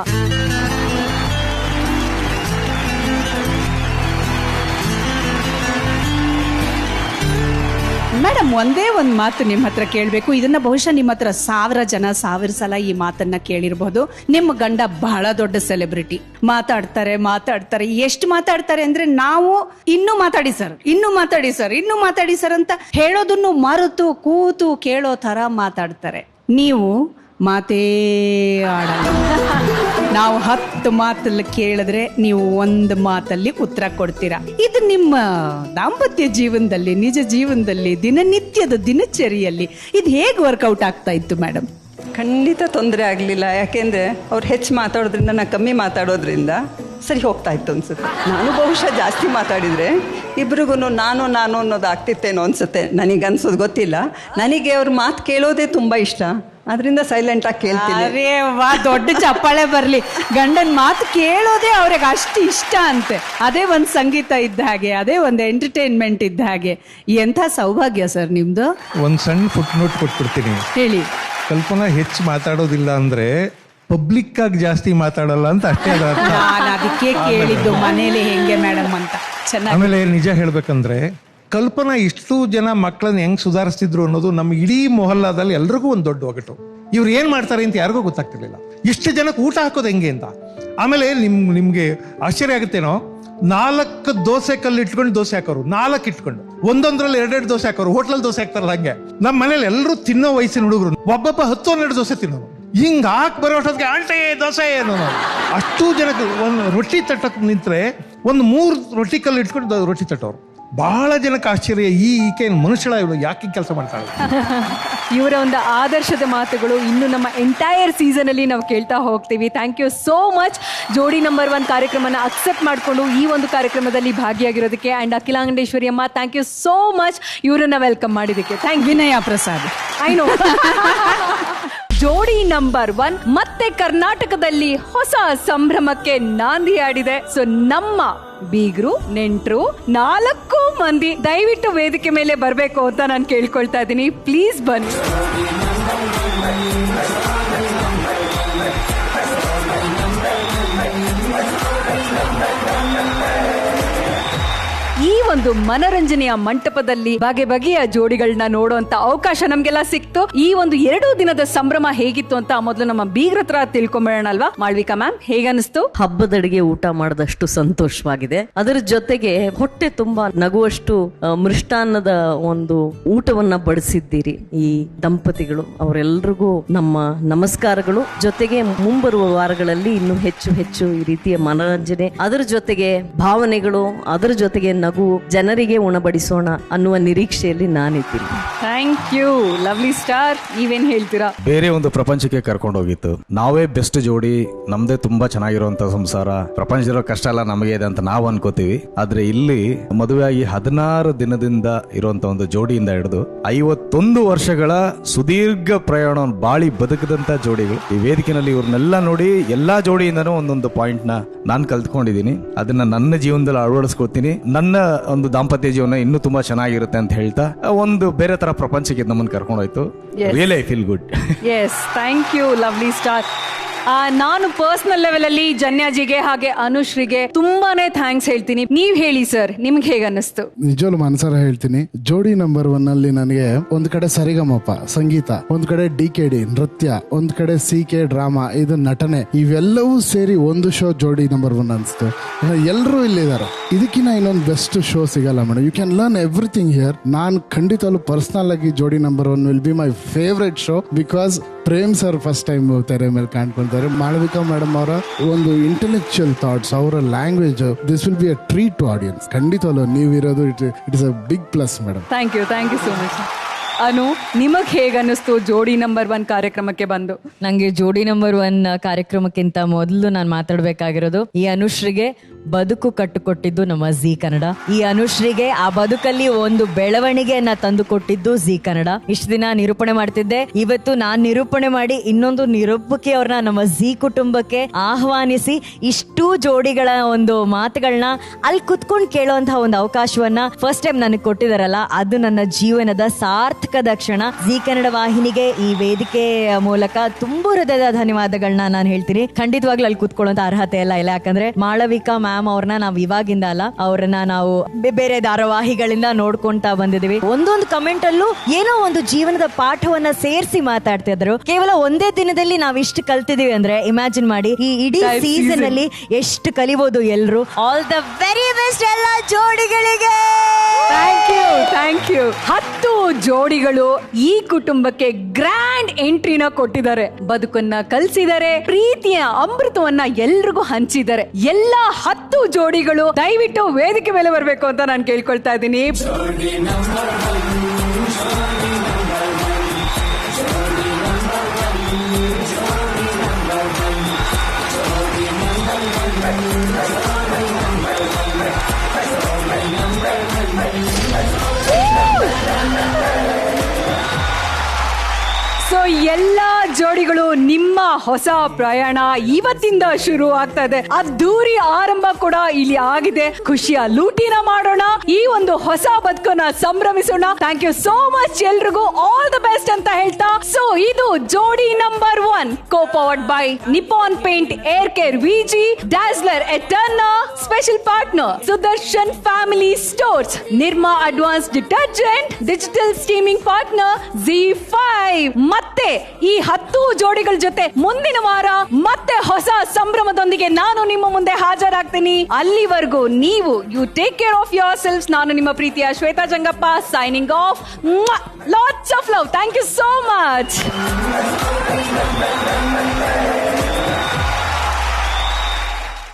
ಮೇಡಮ್ ಒಂದೇ ಒಂದು ಮಾತು ನಿಮ್ಮ ಹತ್ರ ಕೇಳಬೇಕು. ಇದನ್ನ ಬಹುಶಃ ನಿಮ್ಮ ಹತ್ರ 1000 ಜನ 1000 ಸಲ ಈ ಮಾತನ್ನ ಕೇಳಿರಬಹುದು. ನಿಮ್ಮ ಗಂಡ ಬಹಳ ದೊಡ್ಡ ಸೆಲೆಬ್ರಿಟಿ, ಮಾತಾಡ್ತಾರೆ. ಎಷ್ಟು ಮಾತಾಡ್ತಾರೆ ಅಂದ್ರೆ ನಾವು ಇನ್ನೂ ಮಾತಾಡಿ ಸರ್ ಅಂತ ಹೇಳೋದನ್ನು ಮರೆತು ಕೂತು ಕೇಳೋ ತರ ಮಾತಾಡ್ತಾರೆ. ನೀವು ಮಾತೇ ಆಡಲ್ಲ. ನಾವು 10 ಮಾತಲ್ಲಿ ಕೇಳಿದ್ರೆ ನೀವು 1 ಮಾತಲ್ಲಿ ಉತ್ತರ ಕೊಡ್ತೀರಾ. ಇದು ನಿಮ್ಮ ದಾಂಪತ್ಯ ಜೀವನದಲ್ಲಿ, ನಿಜ ಜೀವನದಲ್ಲಿ, ದಿನನಿತ್ಯದ ದಿನಚರಿಯಲ್ಲಿ ಇದು ಹೇಗೆ ವರ್ಕೌಟ್ ಆಗ್ತಾ ಇತ್ತು ಮೇಡಮ್? ಖಂಡಿತ ತೊಂದರೆ ಆಗಲಿಲ್ಲ. ಯಾಕೆಂದರೆ ಅವ್ರು ಹೆಚ್ಚು ಮಾತಾಡೋದ್ರಿಂದ ನಾನು ಕಮ್ಮಿ ಮಾತಾಡೋದ್ರಿಂದ ಸರಿ ಹೋಗ್ತಾ ಇತ್ತು ಅನ್ಸುತ್ತೆ. ನಾನು ಬಹುಶಃ ಜಾಸ್ತಿ ಮಾತಾಡಿದರೆ ಇಬ್ರಿಗೂ ನಾನು ಅನ್ನೋದು ಆಗ್ತಿತ್ತೇನೋ ಅನ್ಸುತ್ತೆ. ನನಗೆ ಅನ್ಸೋದು ಗೊತ್ತಿಲ್ಲ. ನನಗೆ ಅವ್ರ ಮಾತು ಕೇಳೋದೇ ತುಂಬ ಇಷ್ಟ, ಅದರಿಂದ ಸೈಲೆಂಟ್ ಆಗಿ ಕೇಳ್ತೀನಿ. ಅರೇ ವಾ, ದೊಡ್ಡ ಚಪ್ಪಾಳೆ ಬರ್ಲಿ. ಗಂಡನ ಮಾತು ಕೇಳೋದೇ ಅವ್ರಿಗೆ ಅಷ್ಟು ಇಷ್ಟ ಅಂತೆ. ಅದೇ ಒಂದು ಸಂಗೀತ ಇದ್ದ ಹಾಗೆ, ಅದೇ ಒಂದು ಎಂಟರ್ಟೈನ್ಮೆಂಟ್ ಇದ್ದ ಹಾಗೆ. ಎಂಥ ಸೌಭಾಗ್ಯ ಸರ್ ನಿಮ್ದು. ಒಂದು ಸಣ್ಣ ಫುಟ್ ನೋಟ್ ಕೊಟ್ಬಿಡ್ತೀನಿ. ಹೇಳಿ. ಕಲ್ಪನಾ ಹೆಚ್ಚು ಮಾತಾಡೋದಿಲ್ಲ ಅಂದ್ರೆ ಪಬ್ಲಿಕ್ ಆಗಿ ಜಾಸ್ತಿ ಮಾತಾಡಲ್ಲ ಅಂತ ಅಷ್ಟೇ. ನಾನು ಅದಕ್ಕೆ ಕೇಳಿದ್ದು ಮನೇಲಿ ಹೆಂಗೆ ಮೇಡಮ್ ಅಂತ. ಚೆನ್ನಾಗಿ. ಆಮೇಲೆ ನಿಜ ಹೇಳ್ಬೇಕಂದ್ರೆ ಕಲ್ಪನಾ ಇಷ್ಟು ಜನ ಮಕ್ಕಳನ್ನ ಹೆಂಗ್ ಸುಧಾರಿಸ್ತಿದ್ರು ಅನ್ನೋದು ನಮ್ಮ ಇಡೀ ಮೊಹಲ್ಲಾದಲ್ಲಿ ಎಲ್ರಿಗೂ ಒಂದು ದೊಡ್ಡ ಒಗಟು. ಇವ್ರು ಏನ್ ಮಾಡ್ತಾರೆ ಅಂತ ಯಾರಿಗೂ ಗೊತ್ತಾಗ್ತಿರ್ಲಿಲ್ಲ. ಇಷ್ಟು ಜನಕ್ಕೆ ಊಟ ಹಾಕೋದು ಹೆಂಗೆ ಅಂತ. ಆಮೇಲೆ ನಿಮ್ಗೆ ಆಶ್ಚರ್ಯ ಆಗುತ್ತೇನೋ, 4 ದೋಸೆ ಕಲ್ಲು ಇಟ್ಕೊಂಡು ದೋಸೆ ಹಾಕೋರು, 4 ಇಟ್ಕೊಂಡು ಒಂದೊಂದ್ರಲ್ಲಿ 2 ದೋಸೆ ಹಾಕೋರು. ಹೋಟ್ಲಲ್ಲಿ ದೋಸೆ ಹಾಕ್ತಾರಲ್ಲ ಹಂಗೆ. ನಮ್ಮ ಮನೇಲಿ ಎಲ್ಲರೂ ತಿನ್ನೋ ವಯಸ್ಸಿನ ಹುಡುಗರು ಒಬ್ಬೊಬ್ಬ 10-12 ದೋಸೆ ತಿನ್ನೋರು. ಹಿಂಗ್ ಹಾಕಿ ಬರೋಷ್ಟೊತ್ತಿಗೆ ಆಂಟೆ ದೋಸೆ ಏನು. ಅಷ್ಟು ಜನಕ್ಕೆ ಒಂದು ರೊಟ್ಟಿ ತಟ್ಟಕ್ಕೆ ನಿಂತ್ರೆ 3 ರೊಟ್ಟಿ ಕಲ್ಲು ಇಟ್ಕೊಂಡು ರೊಟ್ಟಿ ತಟ್ಟೋರು. ಬಹಳ ಜನಕ್ಕೆ ಆಶ್ಚರ್ಯ, ಈಕೆ ಮನುಷ್ಯಳ ಇವಳು ಯಾಕೆ ಕೆಲಸ ಮಾಡ್ತಾಳೆ. ಇವರ ಒಂದು ಆದರ್ಶದ ಮಾತುಗಳು ಇನ್ನು ನಮ್ಮ ಎಂಟೈರ್ ಸೀಸನ್ ಅಲ್ಲಿ ನಾವು ಕೇಳ್ತಾ ಹೋಗ್ತೀವಿ. ಥ್ಯಾಂಕ್ ಯು ಸೋ ಮಚ್ ಜೋಡಿ ನಂಬರ್ 1 ಕಾರ್ಯಕ್ರಮನ ಅಕ್ಸೆಪ್ಟ್ ಮಾಡಿಕೊಂಡು ಈ ಒಂದು ಕಾರ್ಯಕ್ರಮದಲ್ಲಿ ಭಾಗಿಯಾಗಿರೋದಕ್ಕೆ. ಅಂಡ್ ಅಖಿಲಾಂಡೇಶ್ವರಿ ಅಮ್ಮ, ಥ್ಯಾಂಕ್ ಯು ಸೋ ಮಚ್ ಇವರನ್ನ ವೆಲ್ಕಮ್ ಮಾಡಿದಕ್ಕೆ. Thank Vinaya Prasad. I know. Jodi number 1 ಮತ್ತೆ ಕರ್ನಾಟಕದಲ್ಲಿ ಹೊಸ ಸಂಭ್ರಮಕ್ಕೆ ನಾಂದಿಯಾಡಿದೆ. ಸೊ ನಮ್ಮ ಬೀಗರು ನೆಂಟರು 4 ಮಂದಿ ದಯವಿಟ್ಟು ವೇದಿಕೆ ಮೇಲೆ ಬರಬೇಕು ಅಂತ ನಾನು ಕೇಳ್ಕೊಳ್ತಾ ಇದ್ದೀನಿ. ಪ್ಲೀಸ್ ಬನ್ನಿ. ಈ ಒಂದು ಮನರಂಜನೆಯ ಮಂಟಪದಲ್ಲಿ ಬಗೆ ಬಗೆಯ ಜೋಡಿಗಳನ್ನ ನೋಡುವಂತ ಅವಕಾಶ ನಮ್ಗೆಲ್ಲ ಸಿಕ್ತು. ಈ ಒಂದು 2 ದಿನದ ಸಂಭ್ರಮ ಹೇಗಿತ್ತು ಅಂತ ಮೊದಲು ನಮ್ಮ ಬೀಗ್ರ ಹತ್ರ ತಿಳ್ಕೊಂಬೇಡ ಅಲ್ವಾ. ಮಾಳ್ವಿಕಾ ಮ್ಯಾಮ್, ಹೇಗನ್ನಿಸ್ತು? ಹಬ್ಬದಡಿಗೆ ಊಟ ಮಾಡಿದಷ್ಟು ಸಂತೋಷವಾಗಿದೆ. ಅದರ ಜೊತೆಗೆ ಹೊಟ್ಟೆ ತುಂಬಾ ನಗುವಷ್ಟು ಮೃಷ್ಟಾನ್ನದ ಒಂದು ಊಟವನ್ನ ಬಡಿಸಿದ್ದೀರಿ ಈ ದಂಪತಿಗಳು. ಅವರೆಲ್ಲರಿಗೂ ನಮ್ಮ ನಮಸ್ಕಾರಗಳು. ಜೊತೆಗೆ ಮುಂಬರುವ ವಾರಗಳಲ್ಲಿ ಇನ್ನು ಹೆಚ್ಚು ಹೆಚ್ಚು ಈ ರೀತಿಯ ಮನರಂಜನೆ, ಅದರ ಜೊತೆಗೆ ಭಾವನೆಗಳು, ಅದರ ಜೊತೆಗೆ ನಗು ಜನರಿಗೆ ಉಣಬಡಿಸೋಣ ಅನ್ನುವ ನಿರೀಕ್ಷೆಯಲ್ಲಿ ನಾನಿದ್ದೀನಿ. Thank you lovely star. ನೀವೇನ್ ಹೇಳ್ತೀರಾ? ಬೇರೆ ಒಂದು ಪ್ರಪಂಚಕ್ಕೆ ಕರ್ಕೊಂಡು ಹೋಗಿತ್ತು. ನಾವೇ ಬೆಸ್ಟ್ ಜೋಡಿ, ನಮ್ದೇ ತುಂಬಾ ಚೆನ್ನಾಗಿರುವಂತ ಸಂಸಾರ, ಪ್ರಪಂಚದಲ್ಲಿರೋ ಕಷ್ಟ ಎಲ್ಲ ನಮಗೆ ಇದೆ ಅಂತ ನಾವು ಅನ್ಕೋತೀವಿ. ಆದ್ರೆ ಇಲ್ಲಿ ಮದುವೆಯಾಗಿ 16 ದಿನದಿಂದ ಇರುವಂತ ಒಂದು ಜೋಡಿಯಿಂದ ಹಿಡಿದು 51 ವರ್ಷಗಳ ಸುದೀರ್ಘ ಪ್ರಯಾಣ ಬಾಳಿ ಬದುಕದಂತ ಜೋಡಿಗಳು. ಈ ವೇದಿಕೆಯಲ್ಲಿ ಇವ್ರನ್ನೆಲ್ಲ ನೋಡಿ ಎಲ್ಲಾ ಜೋಡಿಯಿಂದನೂ ಒಂದೊಂದು ಪಾಯಿಂಟ್ ನ ನಾನು ಕಲ್ತ್ಕೊಂಡಿದ್ದೀನಿ. ಅದನ್ನ ನನ್ನ ಜೀವನದಲ್ಲಿ ಅಳವಡಿಸ್ಕೊತೀನಿ. ನನ್ನ ಒಂದು ದಾಂಪತ್ಯ ಜೀವನ ಇನ್ನೂ ತುಂಬಾ ಚೆನ್ನಾಗಿರುತ್ತೆ ಅಂತ ಹೇಳ್ತಾ ಒಂದು ಬೇರೆ ತರ ಪ್ರಪಂಚಕ್ಕೆ ನಮ್ಮನ್ನು ಕರ್ಕೊಂಡೋಯ್ತು. Really I feel good. Yes, thank you lovely star. ನಾನು ಪರ್ಸನಲ್ ಲೆವೆಲ್ ಅಲ್ಲಿ ಜನ್ಯಾಜಿಗೆ ಹಾಗೆ ಅನುಶ್ರೀಗೆ ತುಂಬಾನೇ ಥ್ಯಾಂಕ್ಸ್ ಹೇಳ್ತೀನಿ. ನೀವ್ ಹೇಳಿ ಸರ್, ನಿಮ್ಗೆ ಹೇಗ ಅನ್ನಿಸ್ತು? ನಿಜವಲ್ಲೂ ಮನಸಾರ ಹೇಳ್ತೀನಿ. ಜೋಡಿ ನಂಬರ್ 1 ಅಲ್ಲಿ ನನಗೆ ಒಂದ್ ಕಡೆ ಸರಿಗಮಪ ಸಂಗೀತ, ಒಂದ್ ಕಡೆ DKD ನೃತ್ಯ, ಒಂದ್ ಕಡೆ CK ಡ್ರಾಮಾ, ಇದು ನಟನೆ, ಇವೆಲ್ಲವೂ ಸೇರಿ ಒಂದು ಶೋ ಜೋಡಿ ನಂಬರ್ 1 ಅನ್ಸ್ತು. ಎಲ್ಲರೂ ಇಲ್ಲಿದ್ದಾರೆ. ಇದಕ್ಕಿಂತ ಇನ್ನೊಂದು ಬೆಸ್ಟ್ ಶೋ ಸಿಗಲ್ಲ madam. You can learn everything here. ನಾನು ಖಂಡಿತವಲ್ಲೂ ಪರ್ಸನಲ್ ಆಗಿ ಜೋಡಿ number 1 will be my favourite show. Because Prem sir first time ತೆರೆ ಮೇಲೆ ಕಾಣ್ಕೊಂತಾರೆ. ಮಾಳವಿಕಾ ಮೇಡಮ್ ಅವರ ಒಂದು ಇಂಟೆಲೆಕ್ಚುಯಲ್ ಥಾಟ್ಸ್, ಅವರ language, this will be a treat to audience. ಖಂಡಿತವಲ್ಲೂ ನೀವಿರೋದು it is a big plus madam. Thank you so much. Anu, ನಿಮಗ್ ಹೇಗ ಅನ್ನಿಸ್ತು ಜೋಡಿ ನಂಬರ್ 1 ಕಾರ್ಯಕ್ರಮಕ್ಕೆ ಬಂದು? ನಂಗೆ ಜೋಡಿ ನಂಬರ್ 1 ಕಾರ್ಯಕ್ರಮಕ್ಕಿಂತ ಮೊದಲು ನಾನು ಮಾತಾಡ್ಬೇಕಾಗಿರೋದು, ಈ ಅನುಶ್ರೀಗೆ ಬದುಕು ಕಟ್ಟುಕೊಟ್ಟಿದ್ದು ನಮ್ಮ ಜಿ ಕನ್ನಡ. ಈ ಅನುಶ್ರೀಗೆ ಆ ಬದುಕಲ್ಲಿ ಒಂದು ಬೆಳವಣಿಗೆಯನ್ನ ತಂದು ಕೊಟ್ಟಿದ್ದು ಜಿ ಕನ್ನಡ. ಇಷ್ಟು ದಿನ ನಿರೂಪಣೆ ಮಾಡ್ತಿದ್ದೆ, ಇವತ್ತು ನಾನ್ ನಿರೂಪಣೆ ಮಾಡಿ ಇನ್ನೊಂದು ನಿರೂಪಕಿ ಅವ್ರನ್ನ ನಮ್ಮ ಜಿ ಕುಟುಂಬಕ್ಕೆ ಆಹ್ವಾನಿಸಿ ಇಷ್ಟು ಜೋಡಿಗಳ ಒಂದು ಮಾತುಗಳನ್ನ ಅಲ್ಲಿ ಕುತ್ಕೊಂಡು ಕೇಳುವಂತಹ ಒಂದು ಅವಕಾಶವನ್ನ ಫಸ್ಟ್ ಟೈಮ್ ನನಗೆ ಕೊಟ್ಟಿದಾರಲ್ಲ, ಅದು ನನ್ನ ಜೀವನದ ಸಾರ್ಥಕದ ಕ್ಷಣ. ಜಿ ಕನ್ನಡ ವಾಹಿನಿಗೆ ಈ ವೇದಿಕೆ ಮೂಲಕ ತುಂಬಾ ಹೃದಯದ ಧನ್ಯವಾದಗಳನ್ನ ನಾನು ಹೇಳ್ತೀನಿ. ಖಂಡಿತವಾಗ್ಲೂ ಅಲ್ಲಿ ಕುತ್ಕೊಳ್ಳುವಂತ ಅರ್ಹತೆ ಇಲ್ಲ, ಯಾಕಂದ್ರೆ ಮಾಳವಿಕಾ ಮ್ಯಾಮ್ ಅವ್ರನ್ನ ನಾವು ಇವಾಗಿಂದ ಅಲ್ಲ, ಅವ್ರನ್ನ ನಾವು ಬೇರೆ ಧಾರಾವಾಹಿಗಳಿಂದ ನೋಡ್ಕೊಂತಾ ಬಂದಿದೀವಿ. ಒಂದೊಂದು ಕಮೆಂಟ್ ಅಲ್ಲೂ ಏನೋ ಒಂದು ಜೀವನದ ಪಾಠವನ್ನ ಸೇರಿಸಿ ಮಾತಾಡ್ತಿದ್ರು. ಕೇವಲ ಒಂದೇ ದಿನದಲ್ಲಿ ನಾವ್ ಇಷ್ಟು ಕಲ್ತಿದೀವಿ ಅಂದ್ರೆ ಇಮ್ಯಾಜಿನ್ ಮಾಡಿ ಈ ಇಡೀ ಸೀಸನ್ ಅಲ್ಲಿ ಎಷ್ಟು ಕಲಿಬಹುದು ಎಲ್ರು. ಆಲ್ ದ ವೆರಿ ಬೆಸ್ಟ್ ಎಲ್ಲ ಜೋಡಿಗಳಿಗೆ. ಥ್ಯಾಂಕ್ ಯು 10 ಜೋಡಿಗಳು ಈ ಕುಟುಂಬಕ್ಕೆ ಗ್ರ್ಯಾಂಡ್ ಎಂಟ್ರಿನ ಕೊಟ್ಟಿದ್ದಾರೆ, ಬದುಕನ್ನ ಕಲ್ಸಿದ್ದಾರೆ, ಪ್ರೀತಿಯ ಅಮೃತವನ್ನ ಎಲ್ರಿಗೂ ಹಂಚಿದ್ದಾರೆ. ಎಲ್ಲ 10 ಜೋಡಿಗಳು ದಯವಿಟ್ಟು ವೇದಿಕೆ ಮೇಲೆ ಬರಬೇಕು ಅಂತ ನಾನು ಕೇಳ್ಕೊಳ್ತಾ ಇದ್ದೀನಿ. ಸೊ ಎಲ್ಲ ಜೋಡಿಗಳು ನಿಮ್ಮ ಹೊಸ ಪ್ರಯಾಣ ಇವತ್ತಿಂದ ಶುರು ಆಗ್ತಾ ಇದೆ. ಅದ್ದೂರಿ ಆರಂಭ ಕೂಡ ಇಲ್ಲಿ ಆಗಿದೆ. ಖುಷಿಯ ಲೂಟಿನ ಮಾಡೋಣ, ಈ ಒಂದು ಹೊಸ ಬದುಕನ್ನ ಸಂಭ್ರಮಿಸೋಣ. ಥ್ಯಾಂಕ್ ಯು ಸೋ ಮಚ್ ಎಲ್ರಿಗೂ, ಆಲ್ ದ ಬೆಸ್ಟ್ ಅಂತ ಹೇಳ್ತಾ. ಸೊ ಇದು ಜೋಡಿ number 1 co-powered by Nippon Paint, Air Care VG, Dazzler Eterna, special partner Sudarshan family stores, Nirma advance detergent, digital streaming partner ZEE5. ಮತ್ತೆ ಈ 10 ಜೋಡಿಗಳ ಜೊತೆ ಮುಂದಿನ ವಾರ ಮತ್ತೆ ಹೊಸ ಸಂಭ್ರಮದೊಂದಿಗೆ ನಾನು ನಿಮ್ಮ ಮುಂದೆ ಹಾಜರಾಗ್ತೀನಿ. ಅಲ್ಲಿವರೆಗೂ ನೀವು you take care of your selves. ನಾನು ನಿಮ್ಮ ಪ್ರೀತಿಯ Shweta Jangappa, signing off. Lots of love. Thank you so much.